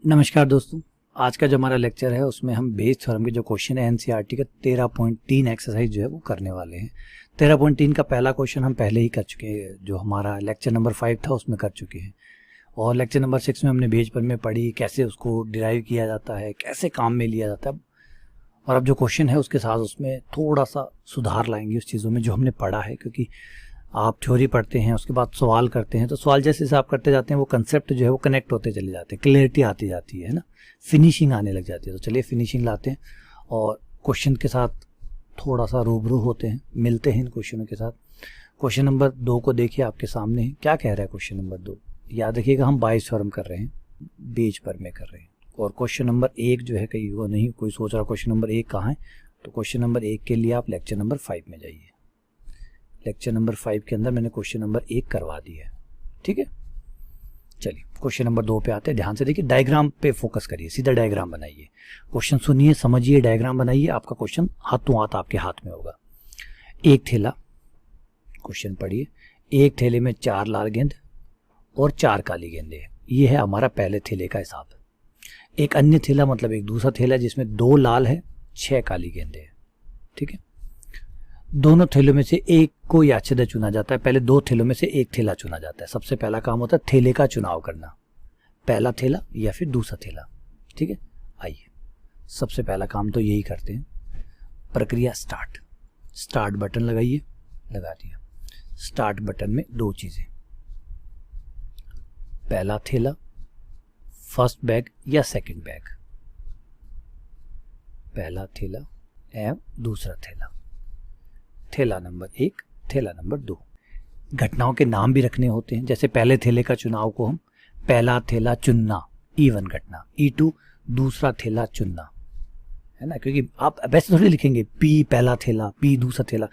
नमस्कार दोस्तों, आज का जो हमारा लेक्चर है उसमें हम बेस थ्योरम के जो क्वेश्चन है एनसीईआरटी का 13.3 एक्सरसाइज जो है वो करने वाले हैं। 13.3 का पहला क्वेश्चन हम पहले ही कर चुके हैं, जो हमारा लेक्चर नंबर 5 था उसमें कर चुके हैं। और लेक्चर नंबर 6 में हमने बेस पर में पढ़ी कैसे उसको डिराइव किया जाता है, कैसे काम में लिया जाता है। और अब जो क्वेश्चन है उसके साथ उसमें थोड़ा सा सुधार लाएंगे उस चीज़ों में जो हमने पढ़ा है, क्योंकि आप थ्योरी पढ़ते हैं उसके बाद सवाल करते हैं तो सवाल जैसे जैसे आप करते जाते हैं वो कंसेप्ट जो है वो कनेक्ट होते चले जाते हैं, क्लियरिटी आती जाती है ना, फिनिशिंग आने लग जाती है। तो चलिए फिनिशिंग लाते हैं और क्वेश्चन के साथ थोड़ा सा रूबरू होते हैं, मिलते हैं इन क्वेश्चनों के साथ। क्वेश्चन नंबर 2 को देखिए, आपके सामने है। क्या कह रहा है क्वेश्चन नंबर 2? याद रखिएगा हम बायस थ्योरम कर रहे हैं, बेस पर में कर रहे हैं। और क्वेश्चन नंबर 1 जो है कहीं वो नहीं कोई सोच रहा क्वेश्चन नंबर 1 कहाँ है, तो क्वेश्चन नंबर 1 के लिए आप लेक्चर नंबर 5 में जाइए। लेक्चर नंबर 5 के अंदर मैंने क्वेश्चन नंबर 1 करवा दिया है, ठीक है। चलिए क्वेश्चन नंबर 2 पे आते हैं। ध्यान से देखिए, डायग्राम पे फोकस करिए, सीधा डायग्राम बनाइए। क्वेश्चन सुनिए, समझिए, डायग्राम बनाइए, आपका क्वेश्चन हाथों हाथ आपके हाथ में होगा। एक थैला, क्वेश्चन पढ़िए। एक थैले में 4 लाल गेंद और 4 काली गेंदें हैं। ये है हमारा पहले थैले का हिसाब। एक अन्य थैला मतलब एक दूसरा थैला जिसमें 2 लाल है 6 काली गेंदें हैं, ठीक है। दोनों थैलों में से एक को याचिदा चुना जाता है। पहले 2 थैलों में से एक थैला चुना जाता है। सबसे पहला काम होता है थैले का चुनाव करना, पहला थैला या फिर दूसरा थैला, ठीक है। आइए सबसे पहला काम तो यही करते हैं। प्रक्रिया स्टार्ट बटन लगाइए, लगा दिया। स्टार्ट बटन में 2 चीजें, पहला थैला, फर्स्ट बैग या सेकंड बैग, पहला थैला एवं दूसरा थैला, थैला नंबर 1, थैला नंबर 2। घटनाओं के नाम भी रखने होते हैं। जैसे पहले थैले का चुनाव को हम पहला थैला चुनना, E1 घटना, E2 दूसरा थैला चुनना, है ना। क्योंकि आप वैसे थोड़ी लिखेंगे P पहला थैला, P दूसरा थैला,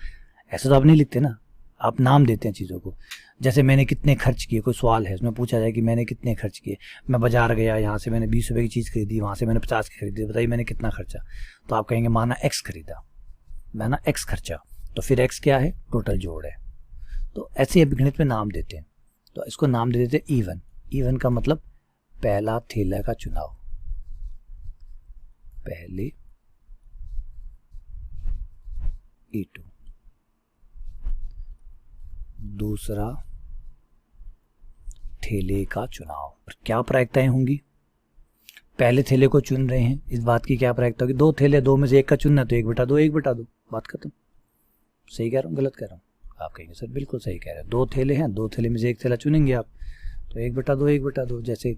ऐसे तो आप नहीं लिखते ना, आप नाम देते हैं चीज़ों को। जैसे मैंने कितने खर्च किए, कोई सवाल है उसमें पूछा जाए कि मैंने कितने खर्च किए। मैं बाजार गया, यहाँ से मैंने 20 रुपये की चीज़ खरीदी, वहाँ से मैंने 50 की खरीदी, बताइए मैंने कितना खर्चा। तो आप कहेंगे माना X खरीदा, माना X खर्चा, तो फिर x क्या है, टोटल जोड़ है। तो ऐसे अब गणित में नाम देते हैं। तो इसको नाम दे देते हैं E1। E1 का मतलब पहला थैला का चुनाव, पहले E2, दूसरा थैले का चुनाव। और क्या प्रायिकताएं होंगी? पहले थैले को चुन रहे हैं, इस बात की क्या प्रायिकता होगी? 2 थैले, 2 में से एक का चुनना, तो 1/2, 1/2, बात खत्म। सही कह रहा हूँ गलत कह रहा हूँ? आप कहेंगे सर बिल्कुल सही कह रहे हैं। 2 थैले हैं, 2 थैले में से एक थैला चुनेंगे आप, तो 1/2, 1/2। जैसे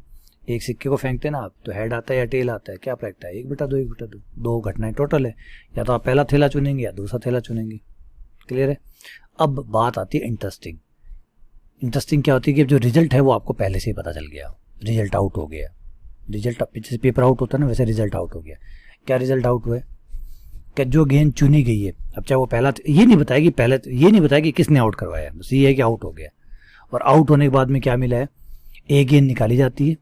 एक सिक्के को फेंकते हैं ना आप, तो हेड आता है या टेल आता है, क्या प्रायिकता है? 1/2, 1/2। 2 घटनाएं टोटल है, या तो आप पहला थैला चुनेंगे या दूसरा थैला चुनेंगे। क्लियर है? अब बात आती है इंटरेस्टिंग क्या होती है कि जो रिजल्ट है वो आपको पहले से ही पता चल गया, रिजल्ट आउट हो गया। रिजल्ट जैसे पेपर आउट होता है ना, वैसे रिजल्ट आउट हो गया। क्या रिजल्ट आउट हुआ है? कि जो गेंद चुनी गई है, अब चाहे वो पहला, ये नहीं बताया कि पहले, ये नहीं बताया कि किसने आउट करवाया, बस ये है कि आउट हो गया। और आउट होने के बाद में क्या मिला है? एक गेंद निकाली जाती है,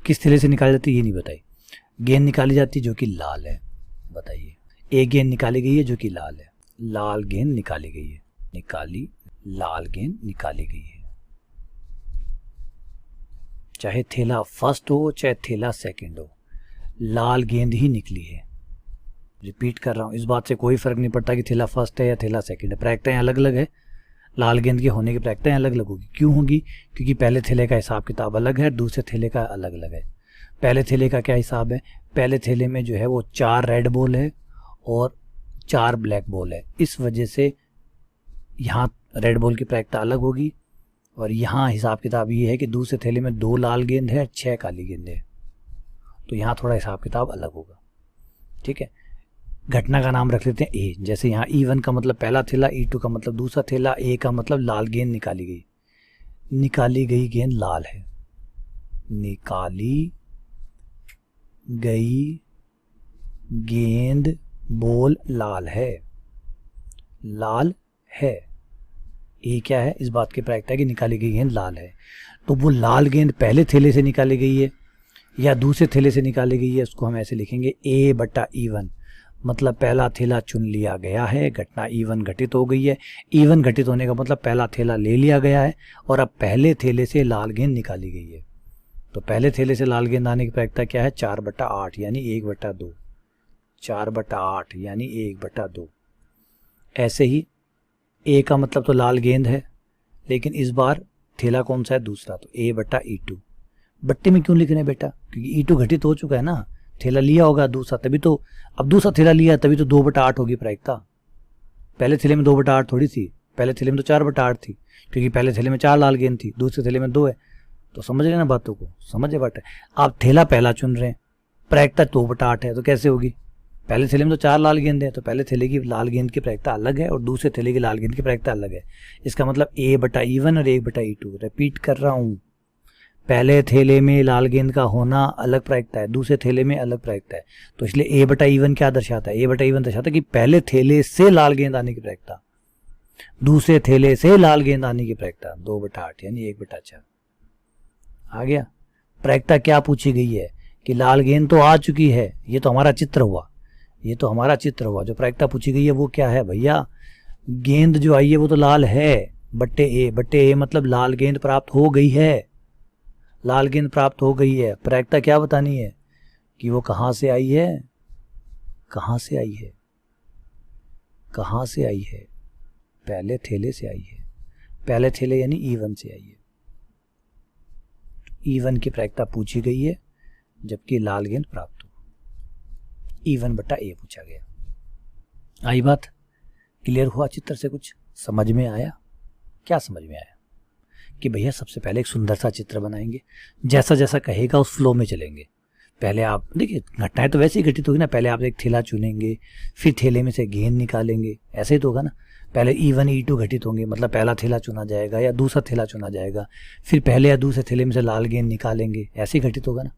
किस थैले से निकाली जाती है ये नहीं बताई। गेंद निकाली जाती है जो कि लाल है, बताइए। एक गेंद निकाली गई है जो कि लाल है, लाल गेंद निकाली गई है, लाल गेंद निकाली गई है। चाहे थैला फर्स्ट हो चाहे थैला सेकंड हो, लाल गेंद ही निकली है। रिपीट कर रहा हूँ, इस बात से कोई फर्क नहीं पड़ता कि थैला फर्स्ट है या थैला सेकंड है, प्रायिकताएं अलग अलग है। लाल गेंद के होने की प्रायिकताएं अलग अलग होगी। क्यों होगी? क्योंकि पहले थैले का हिसाब किताब अलग है, दूसरे थैले का अलग अलग है। पहले थैले का क्या हिसाब है? पहले थैले में जो है वो 4 रेड बॉल है और 4 ब्लैक बॉल है, इस वजह से यहाँ रेड बॉल की प्रायिकता अलग होगी। और यहाँ हिसाब किताब ये है कि दूसरे थैले में 2 लाल गेंद है, 6 काली गेंद है, तो यहाँ थोड़ा हिसाब किताब अलग होगा, ठीक है। घटना का नाम रख लेते हैं ए। जैसे यहाँ E1 का मतलब पहला थैला, E2 का मतलब दूसरा थैला, ए का मतलब लाल गेंद निकाली गई गेंद लाल है, निकाली गई गेंद बॉल लाल है, ए क्या है? इस बात की प्रायिकता है कि निकाली गई गेंद लाल है। तो वो लाल गेंद पहले थैले से निकाली गई है या दूसरे थैले से निकाली गई है, उसको हम ऐसे लिखेंगे A/E1, मतलब पहला थैला चुन लिया गया है, घटना E1 घटित हो गई है। E1 घटित होने का मतलब पहला थैला ले लिया गया है और अब पहले थैले से लाल गेंद निकाली गई है। तो पहले थैले से लाल गेंद आने की प्रायिकता क्या है, 4/8 यानी 1/2, 4/8 यानी 1/2। ऐसे ही ए का मतलब तो लाल गेंद है, लेकिन इस बार थैला कौन सा है, दूसरा, तो A/E2। बट्टे में क्यों लिख रहे हैं बेटा, क्योंकि E2 घटित हो चुका है ना, थैला लिया होगा दूसरा, तभी तो, अब दूसरा थैला लिया तभी तो 2/8 होगी प्रायिकता। पहले थैले में 2/8 थोड़ी थी, पहले थैले में तो 4/8 थी, क्योंकि पहले थैले में 4 लाल गेंद थी, दूसरे थैले में 2 है। तो समझ रहे ना बातों को, समझे बात है। आप थैला पहला चुन रहे हैं, प्रायिकता 2/8 है, तो कैसे होगी, पहले थैले में तो 4 लाल गेंद है, तो पहले थैले की लाल गेंद की प्रायिकता अलग है और दूसरे थैले की लाल गेंद की प्रायिकता अलग है। इसका मतलब A/E1 और A/E2। रिपीट कर रहा हूं, पहले थैले में लाल गेंद का होना अलग प्रायिकता है, दूसरे थैले में अलग प्रायिकता है। तो इसलिए A/E1 क्या दर्शाता है, A/E1 दर्शाता है कि पहले थैले से लाल गेंद आने की प्रायिकता, दूसरे थैले से लाल गेंद आने की प्रायिकता 2/8 यानी 1/4। आ गया। प्रायिकता क्या पूछी गई है कि लाल गेंद तो आ चुकी है, ये तो हमारा चित्र हुआ, ये तो हमारा चित्र हुआ। जो प्रायिकता पूछी गई है वो क्या है भैया, गेंद जो आई है वो तो लाल है, बट्टे ए मतलब लाल गेंद प्राप्त हो गई है, लाल गेंद प्राप्त हो गई है। प्रायिकता क्या बतानी है कि वो कहां से आई है, कहां से आई है, कहां से आई है, पहले थैले से आई है, पहले थैले यानी E1 से आई है। E1 की प्रायिकता पूछी गई है, जबकि लाल गेंद प्राप्त हो, E1/A पूछा गया। आई बात, क्लियर हुआ, चित्र से कुछ समझ में आया, क्या समझ में आया कि भैया सबसे पहले एक सुंदर सा चित्र बनाएंगे, जैसा जैसा कहेगा उस फ्लो में चलेंगे। पहले आप देखिए, घटनाएं तो वैसे ही घटित होगी ना, पहले आप एक थैला चुनेंगे, फिर थैले में से गेंद निकालेंगे, ऐसे ही तो होगा ना। पहले E1 E2 घटित होंगे, मतलब पहला थैला चुना जाएगा या दूसरा थैला चुना जाएगा, फिर पहले या दूसरे थैले में से लाल गेंद निकालेंगे, ऐसे ही घटित होगा ना।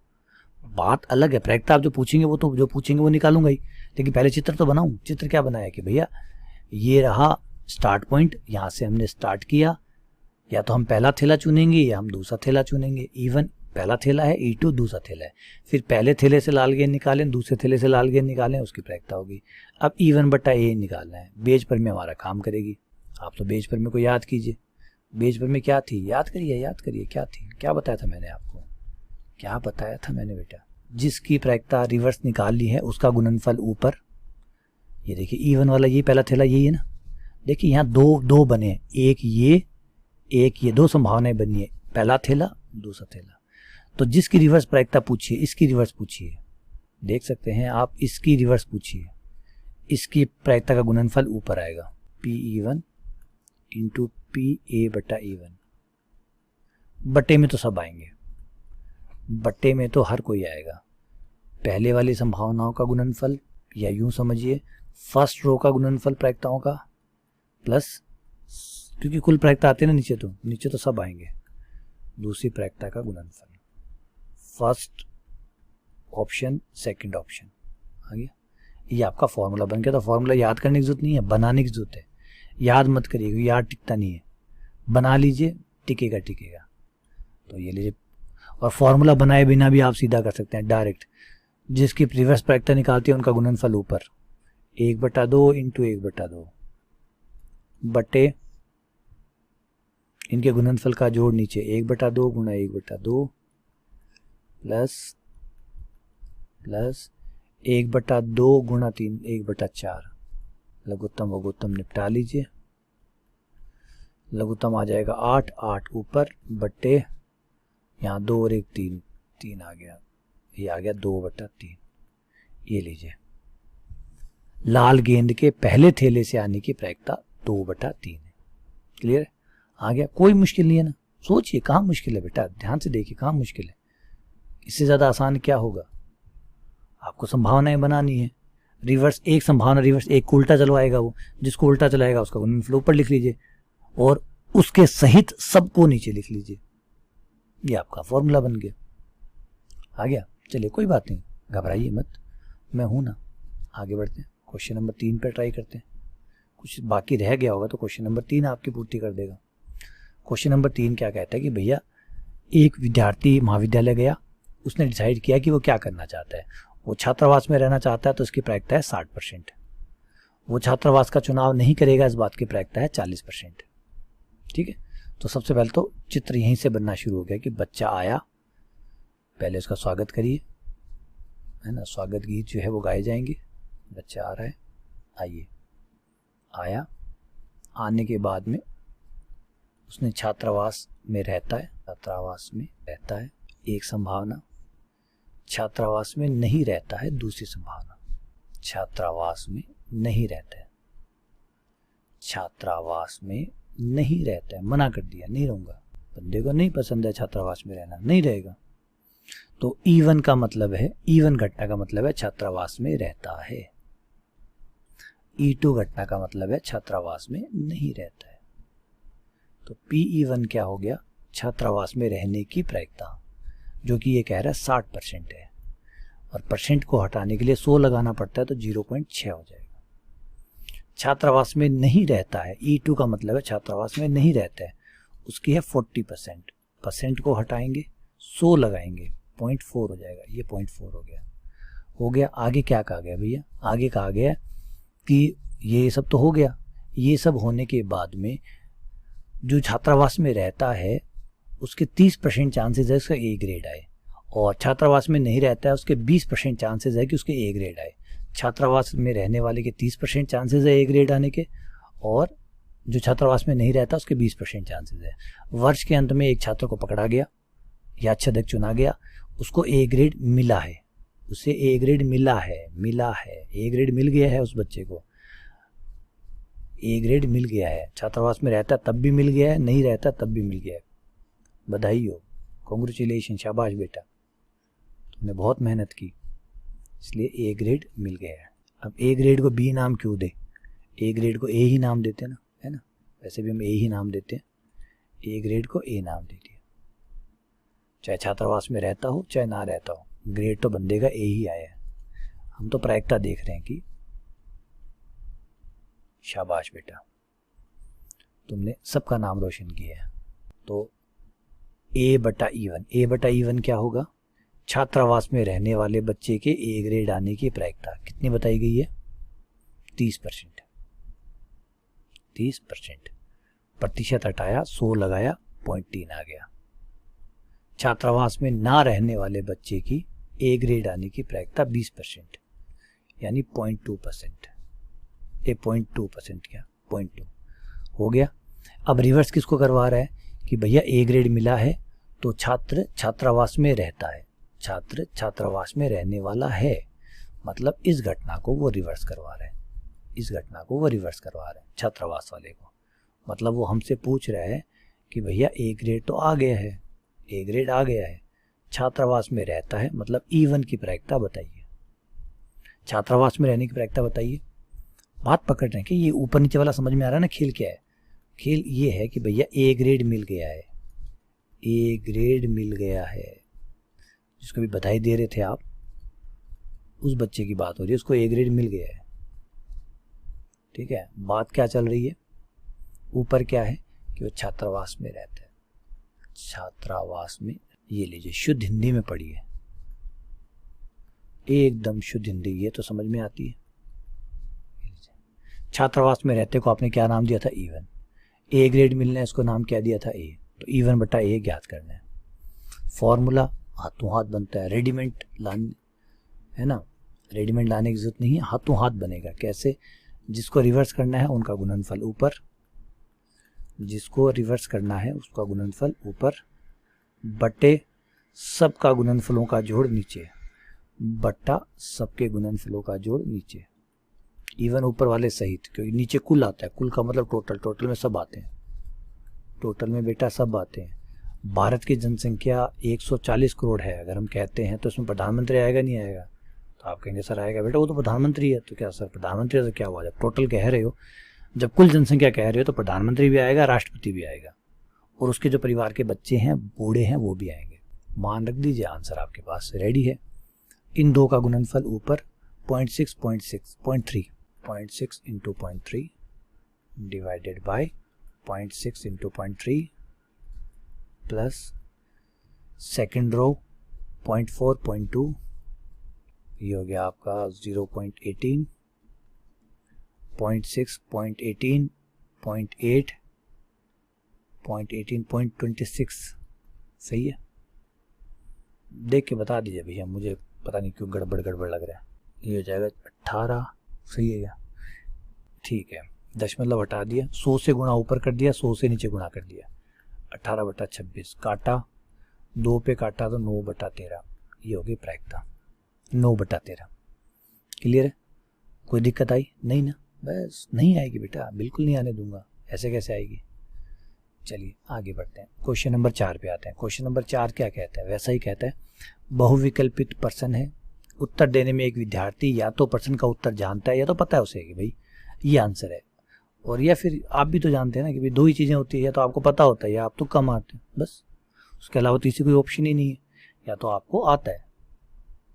बात अलग है, प्रायिकता आप जो पूछेंगे वो तो, जो पूछेंगे वो निकालूंगा ही, लेकिन पहले चित्र तो बनाऊं। चित्र क्या बनाया कि भैया ये रहा स्टार्ट पॉइंट, यहाँ से हमने स्टार्ट किया, या तो हम पहला थैला चुनेंगे या हम दूसरा थैला चुनेंगे। E1 पहला थैला है, E2 दूसरा थैला है, फिर पहले थैले से लाल गेंद निकालें, दूसरे थैले से लाल गेंद निकालें, उसकी प्रायिकता होगी। अब E1/A निकालना है, बेज पर में हमारा काम करेगी। आप तो बेज पर में को याद कीजिए, बेज पर में क्या थी, याद करिए क्या थी, क्या बताया था मैंने आपको, क्या बताया था मैंने बेटा, जिसकी प्रायिकता रिवर्स निकाल ली है उसका गुणनफल ऊपर। ये देखिए E1 वाला ये पहला थैला यही है ना, देखिए यहाँ दो बने, एक ये, दो संभावनाएं बनी है, पहला थैला दूसरा थैला। तो जिसकी रिवर्स प्रायिकता पूछिए, इसकी रिवर्स पूछिए, देख सकते हैं आप, इसकी रिवर्स पूछिए, इसकी प्रायिकता का गुणनफल ऊपर आएगा, PE1 × PA/E1। बट्टे में तो सब आएंगे, बट्टे में तो हर कोई आएगा। पहले वाली संभावनाओं का गुणनफल, या यूं समझिए फर्स्ट रो का गुणनफल प्रायिकताओं का, प्लस, क्योंकि कुल प्रायिकता आते हैं ना नीचे तो सब आएंगे, दूसरी प्रायिकता का गुणनफल, फर्स्ट ऑप्शन सेकंड ऑप्शन। आ गया, ये आपका फॉर्मूला बन गया। तो फॉर्मूला याद करने की जरूरत नहीं है, बनाने की जरूरत है। याद मत करिए, याद टिकता नहीं है, बना लीजिए, टिकेगा। तो ये लीजिए, और फॉर्मूला बनाए बिना भी आप सीधा कर सकते हैं डायरेक्ट। जिसकी रिवर्स प्रायिकता निकालती है उनका गुणनफल ऊपर, 1/2 × 1/2 बटे इनके गुणनफल का जोड़ नीचे, 1/2 × 1/2 प्लस 1/2 × 3 1/4। लघुत्तम वघुत्तम निपटा लीजिए, लघुत्तम आ जाएगा 8 ऊपर, बट्टे यहाँ 2 और 1 3 आ गया, ये आ गया 2/3। ये लीजिए, लाल गेंद के पहले थैले से आने की प्रायिकता 2/3 है। क्लियर है, आ गया, कोई मुश्किल नहीं है ना। सोचिए कहाँ मुश्किल है बेटा, ध्यान से देखिए कहाँ मुश्किल है। इससे ज्यादा आसान क्या होगा, आपको संभावनाएं बनानी है। रिवर्स एक संभावना, रिवर्स एक को उल्टा चलवाएगा, वो जिसको उल्टा चलाएगा उसका गुणनफल ऊपर लिख लीजिए और उसके सहित सबको नीचे लिख लीजिए। ये आपका फॉर्मूला बन गया। आ गया, चलिए कोई बात नहीं, घबराइए मत, मैं हूं ना। आगे बढ़ते हैं, क्वेश्चन नंबर 3 पे ट्राई करते हैं। कुछ बाकी रह गया होगा तो क्वेश्चन नंबर 3 आपकी पूर्ति कर देगा। क्वेश्चन नंबर 3 क्या कहता है कि भैया एक विद्यार्थी महाविद्यालय गया, उसने डिसाइड किया कि वो क्या करना चाहता है। वो छात्रावास में रहना चाहता है तो उसकी प्रायिकता है 60%। वो छात्रावास का चुनाव नहीं करेगा, इस बात की प्रायिकता है 40%। ठीक है, तो सबसे पहले तो चित्र यहीं से बनना शुरू हो गया कि बच्चा आया, पहले उसका स्वागत करिए, है ना, स्वागत गीत जो है वो गाए जाएंगे। बच्चा आ रहा है, आइए। आया, आने के बाद में उसने छात्रावास में रहता है, छात्रावास में रहता है, एक संभावना। छात्रावास में नहीं रहता है, दूसरी संभावना। छात्रावास में नहीं रहता है, छात्रावास में नहीं रहता है, मना कर दिया, नहीं रहूंगा, बंदे को नहीं पसंद है छात्रावास में रहना, नहीं रहेगा। तो E1 का मतलब है, E1 घटना का मतलब है छात्रावास में रहता है। E2 घटना का मतलब है छात्रावास में नहीं रहता है। तो PE1 क्या हो गया, छात्रावास में रहने की प्रायिकता, जो कि ये कह रहा है 60% है, और परसेंट को हटाने के लिए 100 लगाना पड़ता है, तो 0.6 हो जाएगा। छात्रावास में नहीं रहता है, E2 का मतलब है छात्रावास में नहीं रहता है, उसकी है 40%, परसेंट को हटाएंगे, 100 लगाएंगे, 0.4 हो जाएगा, ये 0.4 हो गया। आगे क्या कहा गया भैया, आगे कहा गया कि ये सब तो हो गया, ये सब होने के बाद में जो छात्रावास में रहता है उसके 30% चांसेस है उसका ए ग्रेड आए, और छात्रावास में नहीं रहता है उसके 20% चांसेस है कि उसके ए ग्रेड आए। छात्रावास में रहने वाले के 30% चांसेस है ए ग्रेड आने के, और जो छात्रावास में नहीं रहता उसके 20% चांसेस है। वर्ष के अंत में एक छात्र को पकड़ा गया या अच्छादक चुना गया, उसको ए ग्रेड मिला है, उसे ए ग्रेड मिला है, ए ग्रेड मिल गया है, उस बच्चे को ए ग्रेड मिल गया है। छात्रावास में रहता तब भी मिल गया है, नहीं रहता तब भी मिल गया है। बधाई हो, कॉन्ग्रेचुलेशन, शाबाश बेटा, तुमने बहुत मेहनत की, इसलिए ए ग्रेड मिल गया है। अब ए ग्रेड को बी नाम क्यों दे, ए ग्रेड को ए ही नाम देते ना, है ना, वैसे भी हम ए ही नाम देते हैं, ए ग्रेड को ए नाम दे दिया। चाहे छात्रावास में रहता हो चाहे ना रहता हो, ग्रेड तो बंदे का ए ही आया है। हम तो प्रायिकता देख रहे हैं कि शाबाश बेटा, तुमने सबका नाम रोशन किया है। तो A/E1 क्या होगा, छात्रावास में रहने वाले बच्चे के ए ग्रेड आने की प्रायिकता कितनी बताई गई है, 30%। 30%, प्रतिशत हटाया, 100 लगाया, 0.3 आ गया। छात्रावास में ना रहने वाले बच्चे की ए ग्रेड आने की प्रायिकता 20%, यानी 0.2%। 0.2% क्या, 0.2 हो गया। अब रिवर्स किसको करवा रहा है कि भैया ए ग्रेड मिला है तो छात्र छात्रावास में रहता है, छात्र छात्रावास में रहने वाला है, मतलब इस घटना को वो रिवर्स करवा रहे हैं, इस घटना को वो रिवर्स करवा रहे हैं छात्रावास वाले को। मतलब वो हमसे पूछ रहा है कि भैया ए ग्रेड तो आ गया है, ए ग्रेड आ गया है, छात्रावास में रहता है, मतलब E1 की प्रायिकता बताइए, छात्रावास में रहने की प्रायिकता बताइए। बात पकड़ रहे हैं कि ये ऊपर नीचे वाला समझ में आ रहा है ना, खेल क्या है, खेल ये है कि भैया ए ग्रेड मिल गया है, ए ग्रेड मिल गया है, जिसको भी बधाई दे रहे थे आप, उस बच्चे की बात हो रही है, उसको ए ग्रेड मिल गया है। ठीक है, बात क्या चल रही है, ऊपर क्या है कि वो छात्रावास में रहता है, छात्रावास में, ये लीजिए शुद्ध हिंदी में पढ़िए, एकदम शुद्ध हिंदी, ये तो समझ में आती है। छात्रावास में रहते को आपने क्या नाम दिया था, E1। ए ग्रेड मिलना है, इसको नाम क्या दिया था, ए, तो E1/A ज्ञात करना है। फॉर्मूला हाथों हाथ बनता है, रेडीमेड लाने, है ना, रेडीमेड लाने की जरूरत नहीं है, हाथों हाथ बनेगा। कैसे, जिसको रिवर्स करना है उनका गुणनफल ऊपर, जिसको रिवर्स करना है उसका गुणनफल ऊपर, बटे सबका गुणनफलों का जोड़ नीचे, बट्टा सबके गुणनफलों का जोड़ नीचे, E1 ऊपर वाले सहित, क्योंकि नीचे कुल आता है, कुल का मतलब टोटल, टोटल में सब आते हैं, टोटल में बेटा सब आते हैं। भारत की जनसंख्या 140 करोड़ है, अगर हम कहते हैं तो इसमें प्रधानमंत्री आएगा नहीं आएगा, तो आप कहेंगे सर आएगा, बेटा वो तो प्रधानमंत्री है। तो क्या सर प्रधानमंत्री है तो क्या हुआ, जब टोटल कह रहे हो, जब कुल जनसंख्या कह रहे हो तो प्रधानमंत्री भी आएगा, राष्ट्रपति भी आएगा, और उसके जो परिवार के बच्चे हैं, बूढ़े हैं, वो भी आएंगे। मान रख दीजिए, आंसर आपके पास रेडी है। इन दो का गुणनफल ऊपर 0.6 into 0.3 divided by 0.6 into 0.3 plus second row 0.4 0.2, ये हो गया आपका 0.18, 0.6 0.18 0.8 0.18 0.26, सही है। देख के बता दीजिए भैया, मुझे पता नहीं क्यों गड़बड़ गड़बड़ लग रहा है। ये हो जाएगा 18, सही है क्या? ठीक है, दशमलव हटा दिया, 100 से गुणा ऊपर कर दिया, 100 से नीचे गुणा कर दिया, 18/26 काटा, 2 पे काटा तो 9/13, ये होगी प्रायिकता 9/13। क्लियर है? कोई दिक्कत आई नहीं ना? बस नहीं आएगी बेटा, बिल्कुल नहीं आने दूंगा, ऐसे कैसे आएगी। चलिए आगे बढ़ते हैं, क्वेश्चन नंबर 4 पे आते हैं। क्वेश्चन नंबर 4 क्या कहता है? वैसा ही कहता है, बहुविकल्पित प्रश्न है, उत्तर देने में एक विद्यार्थी या तो प्रश्न का उत्तर जानता है या तो पता है उसे कि भाई ये आंसर है, और या फिर आप भी तो जानते हैं ना कि भाई दो ही चीज़ें होती है, या तो आपको पता होता है या आप तुक्का मारते हैं, बस उसके अलावा तीसरी कोई ऑप्शन ही नहीं है। या तो आपको आता है,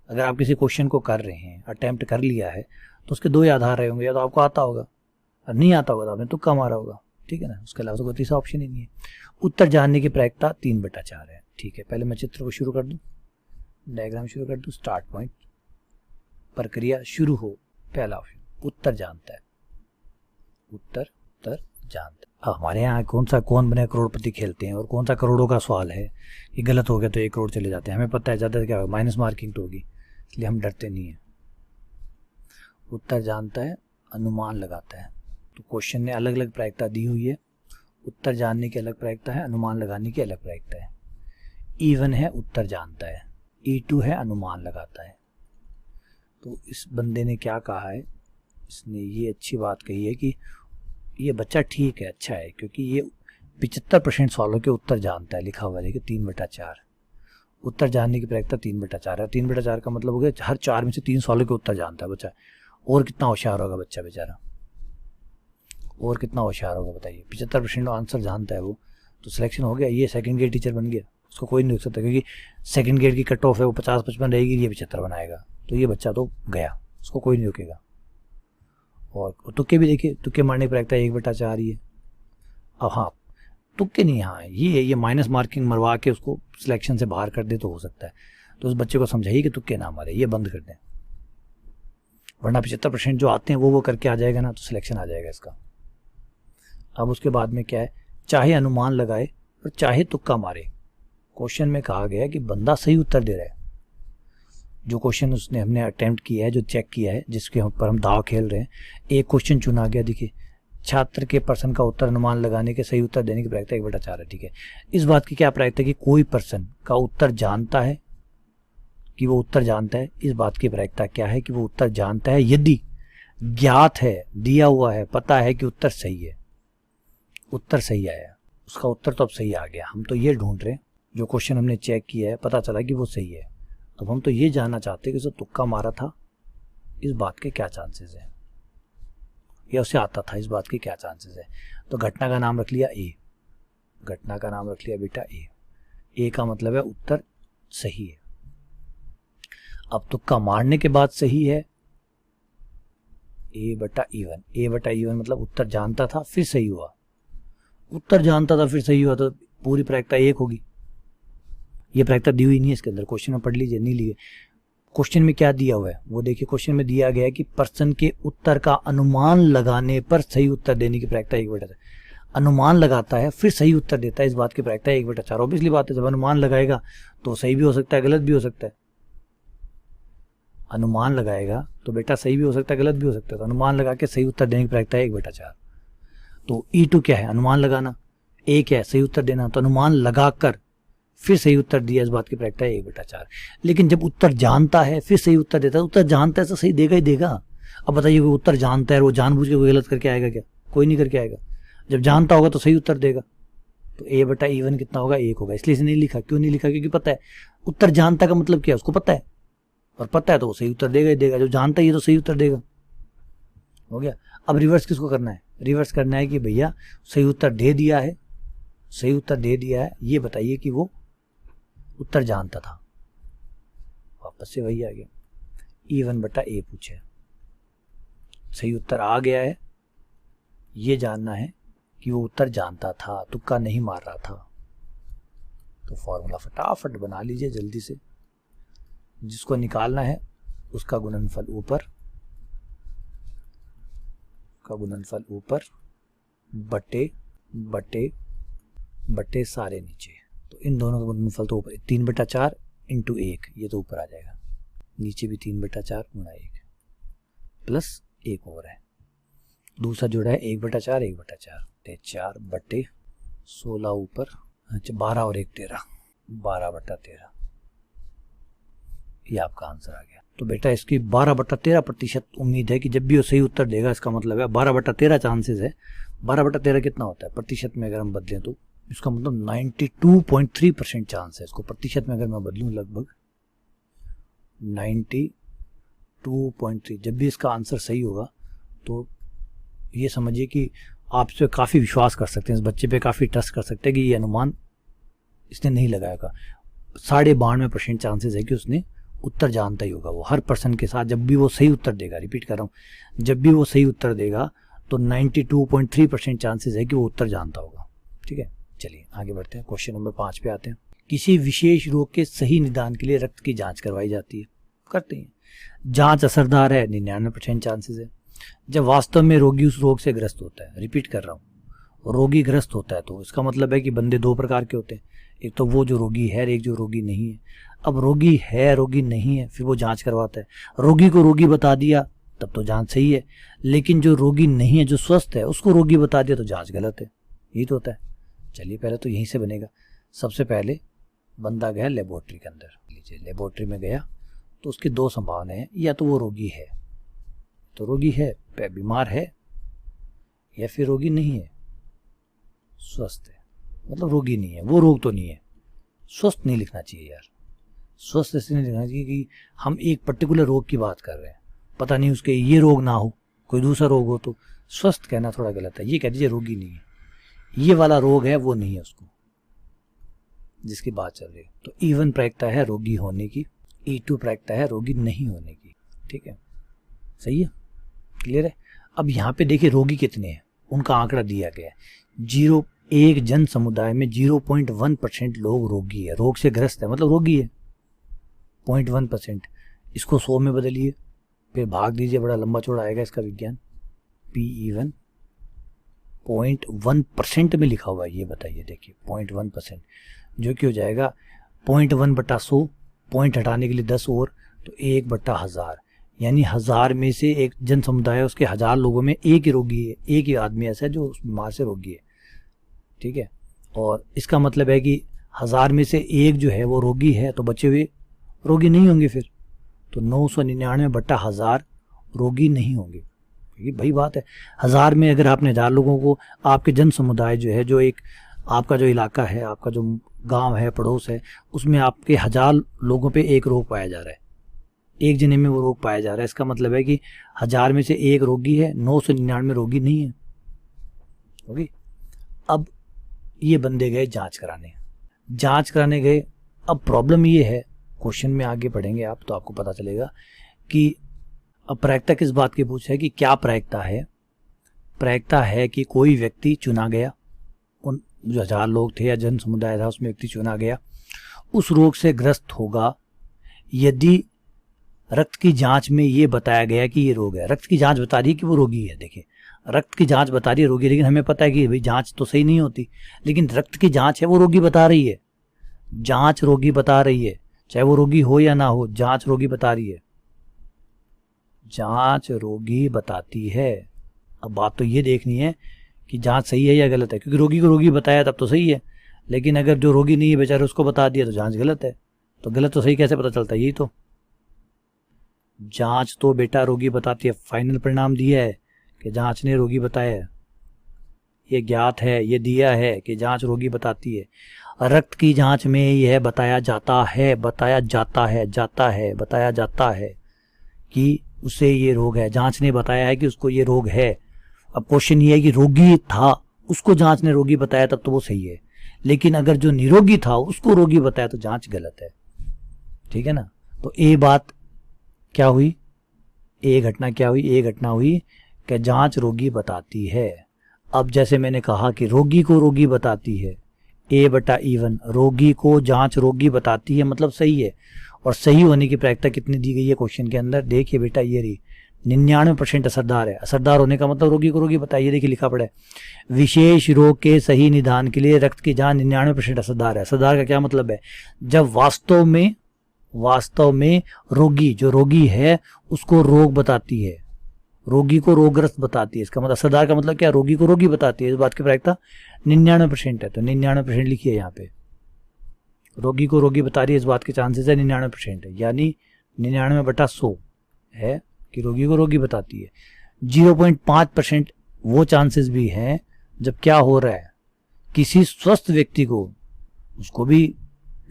अगर आप किसी क्वेश्चन को कर रहे हैं, अटेम्प्ट कर लिया है, तो उसके दो ही आधार रहे होंगे, या तो आपको आता होगा और नहीं आता होगा तो आपने तुक्का मारा होगा, ठीक है ना, उसके अलावा तो कोई तीसरा ऑप्शन ही नहीं है। उत्तर जानने की प्रायिकता 3/4 है। ठीक है, पहले मैं चित्र को शुरू कर दूं, डायग्राम शुरू कर दूं, स्टार्ट पॉइंट, प्रक्रिया शुरू हो, पहला ऑप्शन उत्तर जानता है, उत्तर जानता है। हमारे यहाँ कौन बने करोड़पति खेलते हैं, और कौन सा करोड़ों का सवाल है, ये गलत हो गया तो 1 करोड़ चले जाते हैं, हमें पता है ज़्यादा क्या होगा, माइनस मार्किंग तो होगी, इसलिए हम डरते नहीं हैं। उत्तर जानता है, अनुमान लगाता है, तो क्वेश्चन ने अलग अलग प्रायिकता दी हुई है, उत्तर जानने की अलग प्रायिकता है, अनुमान लगाने की अलग प्रायिकता है। E1 है उत्तर जानता है, E2 है अनुमान लगाता है। तो इस बंदे ने क्या कहा है, इसने ये अच्छी बात कही है कि ये बच्चा ठीक है, अच्छा है, क्योंकि ये 75% सवालों के उत्तर जानता है, लिखा हुआ है कि 3/4 उत्तर जानने की प्रायिकता 3/4 है। 3/4 का मतलब हो गया हर 4 में से 3 सवालों के उत्तर जानता है बच्चा। और कितना होशियार होगा बच्चा बेचारा, और कितना होशियार होगा बताइए, 75% आंसर जानता है वो, तो सिलेक्शन हो गया, ये सेकंड ग्रेड टीचर बन गया, उसको कोई नहीं रोक सकता, क्योंकि सेकंड ग्रेड की कट ऑफ है वो 50-55 रहेगी, ये 75 बनाएगा, तो ये बच्चा तो गया, उसको कोई नहीं रोकेगा। और तुक्के भी देखिए, तुक्के मारने की प्रायिकता 1/4 ही है। अब हाँ, तुक्के नहीं, हाँ ये माइनस मार्किंग मरवा के उसको सिलेक्शन से बाहर कर दे तो हो सकता है, तो उस बच्चे को समझाइए कि तुक्के ना मारे, ये बंद कर दें, वरना 75% जो आते हैं वो करके आ जाएगा ना, तो सिलेक्शन आ जाएगा इसका। अब उसके बाद में क्या है, चाहे अनुमान लगाए और चाहे तुक्का मारे, क्वेश्चन में कहा गया कि बंदा सही उत्तर दे रहा है। जो क्वेश्चन उसने हमने अटेम्प्ट किया है, जो चेक किया है, जिसके ऊपर हम दाव खेल रहे हैं, एक क्वेश्चन चुना गया, देखिए छात्र के प्रश्न का उत्तर अनुमान लगाने के सही उत्तर देने की प्रायिकता 1/4 है। ठीक है, इस बात की क्या प्रायिकता है कि कोई पर्सन का उत्तर जानता है, कि वो उत्तर जानता है, इस बात की प्रायिकता क्या है कि वो उत्तर जानता है यदि ज्ञात है, दिया हुआ है, पता है कि उत्तर सही है, उत्तर सही आया, उसका उत्तर तो अब सही आ गया, हम तो ये ढूंढ रहे हैं, जो क्वेश्चन हमने चेक किया है पता चला कि वो सही है, अब हम तो ये जानना चाहते हैं कि उसे तुक्का मारा था, इस बात के क्या चांसेस है, या उसे आता था, इस बात के क्या चांसेस है। तो घटना का नाम रख लिया ए, घटना का नाम रख लिया बेटा ए का मतलब है उत्तर सही है। अब तुक्का मारने के बाद सही है A/E1 मतलब उत्तर जानता था फिर सही हुआ, उत्तर जानता था फिर सही हुआ, तो पूरी प्रायिकता 1 होगी। ये प्रायिकता दी हुई नहीं है इसके अंदर, क्वेश्चन में पढ़ लीजिए, नहीं लिए। क्वेश्चन में क्या दिया हुआ है वो देखिए, क्वेश्चन में दिया गया है कि प्रश्न के उत्तर का अनुमान लगाने पर सही उत्तर देने की प्रायिकता 1/4, अनुमान लगाता है फिर सही उत्तर देता है, इस बात की प्रायिकता 1/4। ऑब्वियसली बात है, जब अनुमान लगाएगा तो सही भी हो सकता है, गलत भी हो सकता है, अनुमान लगाएगा तो बेटा सही भी हो सकता है, गलत भी हो सकता है, तो अनुमान लगा के सही उत्तर देने की प्रायिकता है 1/4। तो E2 क्या है, अनुमान लगाना, A क्या है, सही उत्तर देना, तो अनुमान लगाकर फिर सही उत्तर दिया, इस बात की प्रायिकता है 1/4। लेकिन जब उत्तर जानता है फिर सही उत्तर देता है, उत्तर जानता है तो सही देगा ही देगा। अब बताइए, कोई उत्तर जानता है और वो जानबूझ के कोई गलत करके आएगा क्या? कोई नहीं करके आएगा। जब जानता होगा तो सही उत्तर देगा, तो A/E1 कितना होगा, 1 होगा। इसलिए इसे नहीं लिखा, क्यों नहीं लिखा, क्योंकि पता है उत्तर जानता का मतलब क्या है, उसको पता है, और पता है तो वो सही उत्तर देगा ही देगा, जो जानता है ये तो सही उत्तर देगा। हो गया। अब रिवर्स किसको करना है, रिवर्स करना है कि भैया सही उत्तर दे दिया है, सही उत्तर दे दिया है, ये बताइए कि वो उत्तर जानता था। वापस से वही आ गया, E1/A पूछे, सही उत्तर आ गया है, ये जानना है कि वो उत्तर जानता था, तुक्का नहीं मार रहा था। तो फॉर्मूला फटाफट बना लीजिए जल्दी से, जिसको निकालना है उसका गुणनफल ऊपर, का गुणनफल ऊपर बटे बटे बटे सारे नीचे। तो इन दोनों का गुणनफल तो ऊपर 3/4, इंटू 1, ये तो ऊपर आ जाएगा, नीचे भी 3/4 गुणा 1 प्लस 1 और है, दूसरा जोड़ा है 1/4 1/4, 4/16 ऊपर, अच्छा 12 और 1 13, 12/13, ये आपका आंसर आ गया। तो बेटा इसकी 12/13% उम्मीद है कि जब भी वो सही उत्तर देगा, इसका मतलब है 12/13 चांसेस है। 12/13 कितना होता है प्रतिशत में, अगर हम बदलें तो इसका मतलब 92.3% चांस है। इसको प्रतिशत में अगर मैं बदलूं, लगभग 92.3, जब भी इसका आंसर सही होगा तो ये समझिए कि आप इस पर काफ़ी विश्वास कर सकते हैं, इस बच्चे पे काफ़ी ट्रस्ट कर सकते हैं कि ये अनुमान इसने नहीं लगाएगा। 92.5% चांसेस है कि उसने उत्तर जानता ही होगा। वो हर पर्सन के साथ जब भी वो सही उत्तर देगा, रिपीट कर रहा हूँ, जब भी वो सही उत्तर देगा तो 92.3% चांसेस है कि वो उत्तर जानता होगा। ठीक है, चलिए आगे बढ़ते हैं, क्वेश्चन नंबर 5 पे आते हैं। किसी विशेष रोग के सही निदान के लिए रक्त की जांच करवाई जाती है, करते हैं। जांच असरदार है, 99% चांसेस है। जब वास्तव में रोगी उस रोग से ग्रस्त होता है, रिपीट कर रहा हूँ, रोगी ग्रस्त होता है तो इसका मतलब है कि बंदे दो प्रकार के होते हैं, एक तो वो जो रोगी है, एक जो रोगी नहीं है। अब रोगी है, रोगी नहीं है, फिर वो जांच करवाता है। रोगी को रोगी बता दिया तब तो जांच सही है, लेकिन जो रोगी नहीं है, जो स्वस्थ है, उसको रोगी बता दिया तो जांच गलत है। यही तो होता है। चलिए पहले तो यहीं से बनेगा। सबसे पहले बंदा गया लेबोरेटरी के अंदर, लीजिए लेबोरेटरी में गया तो उसकी दो संभावनाएं हैं, या तो वो रोगी है, तो रोगी है, बीमार है, या फिर रोगी नहीं है, स्वस्थ है। मतलब रोगी नहीं है, वो रोग तो नहीं है। स्वस्थ नहीं लिखना चाहिए यार, स्वस्थ ऐसे नहीं लिखना चाहिए कि हम एक पर्टिकुलर रोग की बात कर रहे हैं, पता नहीं उसके ये रोग ना हो, कोई दूसरा रोग हो, तो स्वस्थ कहना थोड़ा गलत है। ये कह दीजिए रोगी नहीं है, ये वाला रोग है वो नहीं है उसको जिसकी बात चल रही है। तो E1 प्रायिकता है रोगी होने की, E2 प्रायिकता है रोगी नहीं होने की। ठीक है, सही है, क्लियर है। अब यहाँ पे देखिए रोगी कितने हैं, उनका आंकड़ा दिया गया है। एक जन समुदाय में 0.1% लोग रोगी है, रोग से ग्रस्त है, मतलब रोगी है 0.1%। इसको 100 में बदलिए, फिर भाग दीजिए, बड़ा लंबा चौड़ा आएगा इसका विज्ञान। PE1 0.1% में लिखा हुआ है, ये बताइए, देखिए 0.1%, जो कि हो जाएगा 0.1/100, पॉइंट हटाने के लिए 10 और, तो 1/1000, यानी 1000 में से एक जन समुदाय है, उसके 1000 लोगों में एक ही रोगी है, एक ही आदमी ऐसा है जो उस बीमार से रोगी है। ठीक है, और इसका मतलब है कि 1000 में से एक जो है वो रोगी है, तो बचे हुए रोगी नहीं होंगे फिर, तो 999/1000 रोगी नहीं होंगे। ये भाई बात है, 1000 में अगर आपने 1000 लोगों को, आपके जन समुदाय जो है, जो एक आपका जो इलाका है, आपका जो गांव है, पड़ोस है, उसमें आपके 1000 लोगों पे एक रोग पाया जा रहा है, एक जने में वो रोग पाया जा रहा है। इसका मतलब है कि 1000 में से एक रोगी है, 999 रोगी नहीं है। ओके, अब ये बंदे गए जांच कराने गए। अब प्रॉब्लम ये है, क्वेश्चन में आगे पढ़ेंगे आप तो आपको पता चलेगा कि अब प्रायिकता किस बात की पूछ है, कि क्या प्रायिकता है। प्रायिकता है कि कोई व्यक्ति चुना गया, उन जो 1000 लोग थे या जन समुदाय था उसमें व्यक्ति चुना गया, उस रोग से ग्रस्त होगा यदि रक्त की जांच में ये बताया गया कि ये रोग है। रक्त की जांच बता रही है कि वो रोगी है, देखिए रक्त की जांच बता रही है रोगी, लेकिन हमें पता है कि भाई जांच तो सही नहीं होती, लेकिन रक्त की जांच है वो रोगी बता रही है, जांच रोगी बता रही है, चाहे वो रोगी हो या ना हो, जांच रोगी बता रही है, जांच रोगी बताती है। अब बात तो ये देखनी है कि जांच सही है या गलत है, क्योंकि रोगी को रोगी बताया तब तो सही है, लेकिन अगर जो रोगी नहीं है बेचारे उसको बता दिया तो जांच गलत है। तो गलत तो सही कैसे पता चलता है, यही तो जांच तो बेटा रोगी बताती है। फाइनल परिणाम दिया है कि जांच ने रोगी बताया है, ये ज्ञात है, ये दिया है कि जांच रोगी बताती है। रक्त की जांच में यह बताया जाता है कि उसे ये रोग है, जांच ने बताया है कि उसको ये रोग है। अब क्वेश्चन ये है कि रोगी था, उसको जांच ने रोगी बताया तब तो वो सही है, लेकिन अगर जो निरोगी था उसको रोगी बताया तो जांच गलत है। ठीक है ना, तो ये बात क्या हुई, ये घटना क्या हुई, ये घटना हुई कि जांच रोगी बताती है। अब जैसे मैंने कहा कि रोगी को रोगी बताती है, A/E1, रोगी को जांच रोगी बताती है, मतलब सही है। और सही होने की प्रायिकता कितनी दी गई है क्वेश्चन के अंदर, देखिए बेटा ये रही 99% असरदार है। असरदार होने का मतलब रोगी को रोगी बताइए, देखिए लिखा पड़ा है विशेष रोग के सही निदान के लिए रक्त की जांच 99% असरदार है। असरदार का क्या मतलब है, जब वास्तव में वास्तव में रोगी, जो रोगी है उसको रोग बताती है, रोगी को रोगग्रस्त बताती है। इसका मतलब सदार का मतलब क्या, रोगी को रोगी बताती है। इस बात की प्रायिकता 99% है, तो 99% लिखिए यहाँ पे। रोगी को रोगी बता रही है, इस बात के चांसेस है 99% है, यानी 99/100 है कि रोगी को रोगी बताती है। 0.5% वो चांसेस भी हैं जब क्या हो रहा है, किसी स्वस्थ व्यक्ति को, उसको भी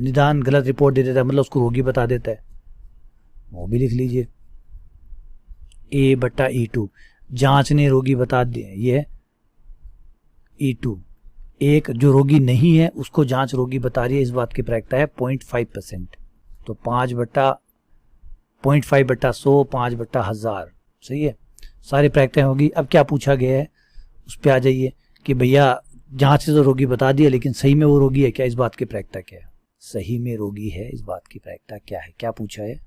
निदान गलत रिपोर्ट दे देता है, मतलब उसको रोगी बता देता है, वो भी लिख लीजिए। A/E2, जांच ने रोगी बता दिया, ये E2। एक जो रोगी नहीं है उसको जांच रोगी बता रही है, इस बात की प्रायिकता है 0.5%। तो 0.5/100, 5/1000, सही है। सारी प्रायिकताएं होगी। अब क्या पूछा गया है उस पर आ जाइए कि भैया जांच से तो रोगी बता दिया, लेकिन सही में वो रोगी है क्या, इस बात की प्रायिकता क्या है। सही में रोगी है, इस बात की प्रायिकता क्या है। क्या पूछा है,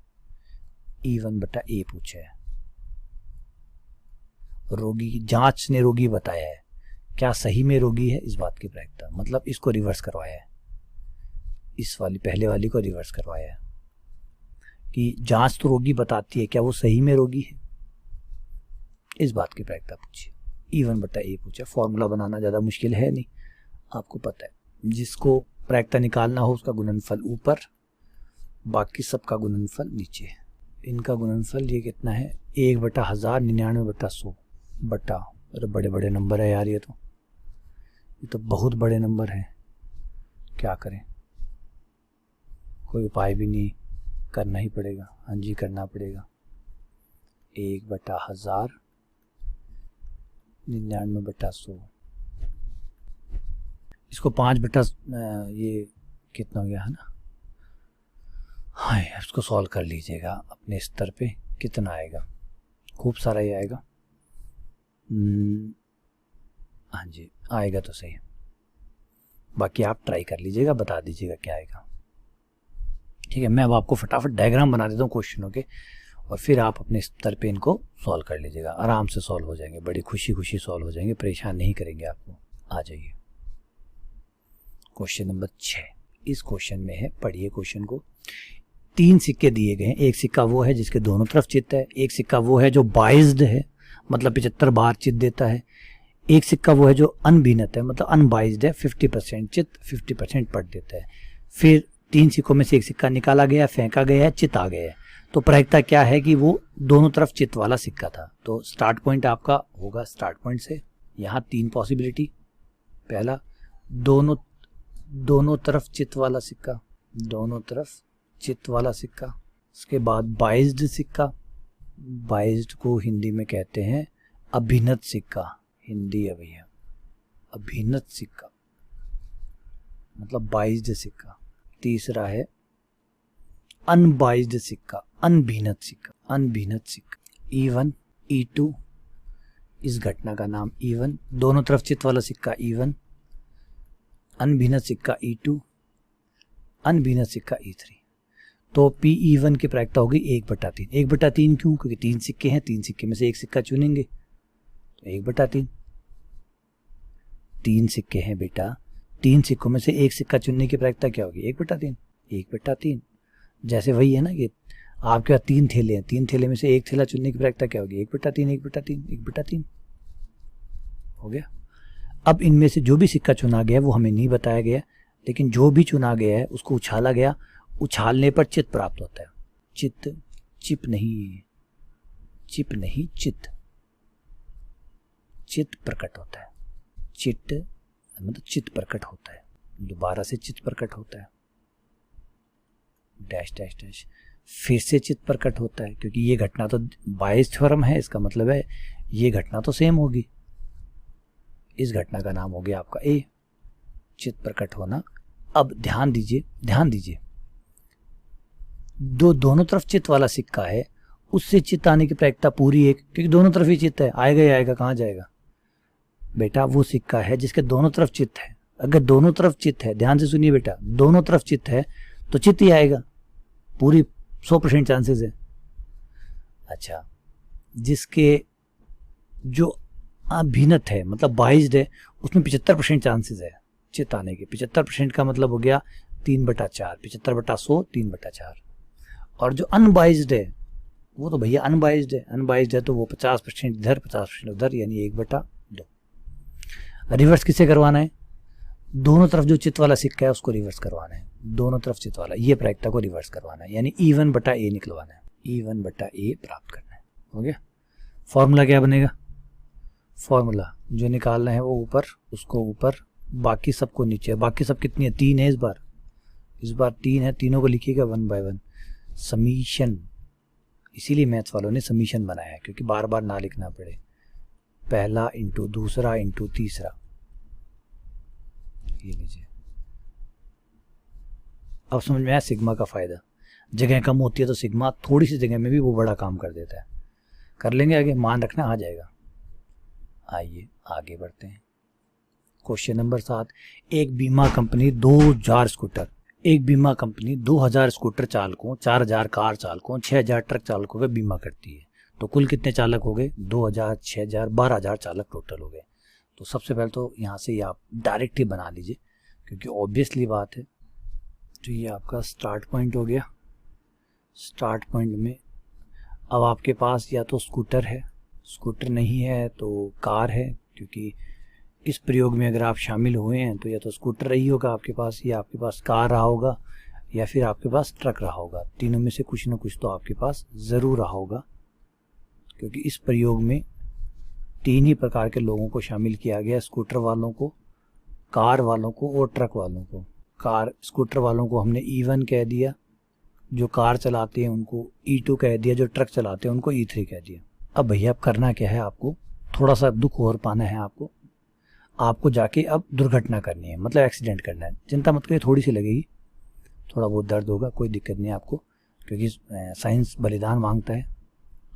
E1/A पूछा है। रोगी, जांच ने रोगी बताया है, क्या सही में रोगी है, इस बात की प्रायिकता। मतलब इसको रिवर्स करवाया है, इस वाली पहले वाली को रिवर्स करवाया है कि जांच तो रोगी बताती है, क्या वो सही में रोगी है, इस बात की प्रायिकता पूछी। E1/A पूछा। फॉर्मूला बनाना ज़्यादा मुश्किल है नहीं, आपको पता है। जिसको प्रायिकता निकालना हो उसका गुणनफल ऊपर, बाकी सबका गुणनफल नीचे। इनका गुणनफल ये कितना है, 1/1000, 99/100 बटा, अरे बड़े बड़े नंबर है यार, ये तो बहुत बड़े नंबर हैं। क्या करें, कोई उपाय भी नहीं, करना ही पड़ेगा। हाँ जी, करना पड़ेगा। 1/1000, 99/100, इसको 5 ये कितना हो गया है ना। हाँ, इसको सॉल्व कर लीजिएगा अपने स्तर पे, कितना आएगा, खूब सारा ही आएगा। हाँ जी, आएगा तो सही, बाकी आप ट्राई कर लीजिएगा, बता दीजिएगा क्या आएगा। ठीक है, मैं अब आपको फटाफट डायग्राम बना देता हूँ क्वेश्चनों के, और फिर आप अपने स्तर पे इनको सॉल्व कर लीजिएगा। आराम से सॉल्व हो जाएंगे, बड़ी खुशी खुशी सॉल्व हो जाएंगे, परेशान नहीं करेंगे आपको। आ जाइए क्वेश्चन नंबर 6। इस क्वेश्चन में है, पढ़िए क्वेश्चन को। 3 सिक्के दिए गए हैं। एक सिक्का वो है जिसके दोनों तरफ चित्त है, एक सिक्का वो है जो बाइज्ड है, मतलब 75 बार चित्त देता है, एक सिक्का वो है जो अनभिन्नत है, मतलब अनबाइज्ड है, 50% चित्त 50% पट देता है। फिर 3 सिक्कों में से एक सिक्का निकाला गया, फेंका गया है, चित्त आ गया है। तो प्रायिकता क्या है कि वो दोनों तरफ चित्त वाला सिक्का था। तो स्टार्ट पॉइंट आपका होगा स्टार्ट पॉइंट से, यहाँ 3 पॉसिबिलिटी। पहला, दोनों तरफ चित्त वाला सिक्का, दोनों तरफ चित्त वाला सिक्का। उसके बाद बाइज्ड सिक्का, बाइज्ड को हिंदी में कहते हैं अभिन्नत सिक्का, हिंदी है भैया, अभिन्नत सिक्का मतलब बाइज्ड सिक्का। तीसरा है अनबाइज्ड सिक्का, अनभिन्नत सिक्का, अनभिन्नत सिक्का। E1, E2, इस घटना का नाम E1, दोनों तरफ चित्त वाला सिक्का E1, अनभिन्नत सिक्का E2, अनभिन्नत सिक्का E3। तो PE1 की प्रायिकता होगी 1/3। 1/3 क्यों, क्योंकि 3 सिक्के हैं, 3 सिक्के में से एक सिक्का चुनेंगे, तो 1/3। 3 सिक्के हैं बेटा, 3 सिक्कों में से एक सिक्का चुनने की प्रायिकता क्या होगी, 1/3। 1/3 जैसे वही है ना कि आपके पास 3 थैले हैं, 3 थैले में से एक थैला चुनने की प्रायिकता क्या होगी, 1/3, 1/3, 1/3 हो गया। अब इनमें से जो भी सिक्का चुना गया वो हमें नहीं बताया गया, लेकिन जो भी चुना गया है उसको उछाला गया, उछालने पर चित्त प्राप्त होता है। चित्त, चिप नहीं, चिप नहीं, चित्त, चित्त प्रकट होता है। चित्त मतलब चित्त प्रकट होता है, दोबारा से चित्त प्रकट होता है, डैश डैश डैश, फिर से चित्त प्रकट होता है, क्योंकि ये घटना तो बायस थ्योरम है, इसका मतलब है ये घटना तो सेम होगी। इस घटना का नाम हो गया आपका ए, चित्त प्रकट होना। अब ध्यान दीजिए, ध्यान दीजिए, दोनों तरफ चित्त वाला सिक्का है, उससे चित्त आने की प्रायिकता पूरी एक, क्योंकि दोनों तरफ ही चित्त है, आएगा ही आएगा, कहाँ जाएगा बेटा। वो सिक्का है जिसके दोनों तरफ चित्त है। अगर दोनों तरफ चित्त है, ध्यान से सुनिए बेटा, दोनों तरफ चित्त है तो चित्त ही आएगा, पूरी 100% चांसेस है। अच्छा, जिसके जो अभिन्नत है मतलब बाइज्ड है, उसमें 75% चांसेस है चित्त आने के। 75% का मतलब हो गया 3/4, 75/100, 3/4। और जो अनबाइज्ड है वो तो भैया अनबाइज्ड है। अनबाइज्ड है तो वो 50% इधर 50% उधर, यानी 1/2। रिवर्स किसे करवाना है? दोनों तरफ जो चित वाला सिक्का है उसको रिवर्स करवाना है, दोनों तरफ चित वाला, ये प्रायिकता को रिवर्स करवाना है, यानी E1/A निकलवाना है, E1/A प्राप्त करना है। हो गया। फॉर्मूला क्या बनेगा? फॉर्मूला जो निकालना है वो ऊपर, उसको ऊपर, बाकी सबको नीचे। बाकी सब कितनी है? 3 है इस बार 3 है। तीनों को लिखिएगा 1 बाय 1, समीशन। इसीलिए मैथ्स वालों ने समीशन बनाया है, क्योंकि बार बार ना लिखना पड़े। पहला इंटू दूसरा इंटू तीसरा, ये लीजिए। अब समझ में आया सिग्मा का फायदा। जगह कम होती है तो सिग्मा थोड़ी सी जगह में भी वो बड़ा काम कर देता है। कर लेंगे आगे, मान रखना आ जाएगा। आइए आगे बढ़ते हैं। Question number 7। एक बीमा कंपनी 2000 स्कूटर चालकों, 4000 कार चालकों, 6000 ट्रक चालकों का बीमा करती है। तो कुल कितने चालक हो गए? 2000, 6000, 12000 चालक टोटल हो गए। तो सबसे पहले तो यहाँ से ये आप डायरेक्ट ही बना लीजिए, क्योंकि ऑब्वियसली बात है। तो ये आपका स्टार्ट पॉइंट हो गया। स्टार्ट पॉइंट में अब आपके पास या तो स्कूटर है, स्कूटर नहीं है तो कार है, क्योंकि इस प्रयोग में अगर आप शामिल हुए हैं तो या तो स्कूटर रही होगा आपके पास, या आपके पास कार रहा होगा, या फिर आपके पास ट्रक रहा होगा। तीनों में से कुछ ना कुछ तो आपके पास ज़रूर रहा होगा, क्योंकि इस प्रयोग में 3 ही प्रकार के लोगों को शामिल किया गया, स्कूटर वालों को, कार वालों को और ट्रक वालों को। स्कूटर वालों को हमने E1 कह दिया, जो कार चलाते हैं उनको E2 कह दिया, जो ट्रक चलाते हैं उनको E3 कह दिया। अब भैया अब करना क्या है? आपको थोड़ा सा दुख और पाना है। आपको जाके अब दुर्घटना करनी है, मतलब एक्सीडेंट करना है। चिंता मत करिए, थोड़ी सी लगेगी, थोड़ा बहुत दर्द होगा, कोई दिक्कत नहीं है आपको, क्योंकि साइंस बलिदान मांगता है।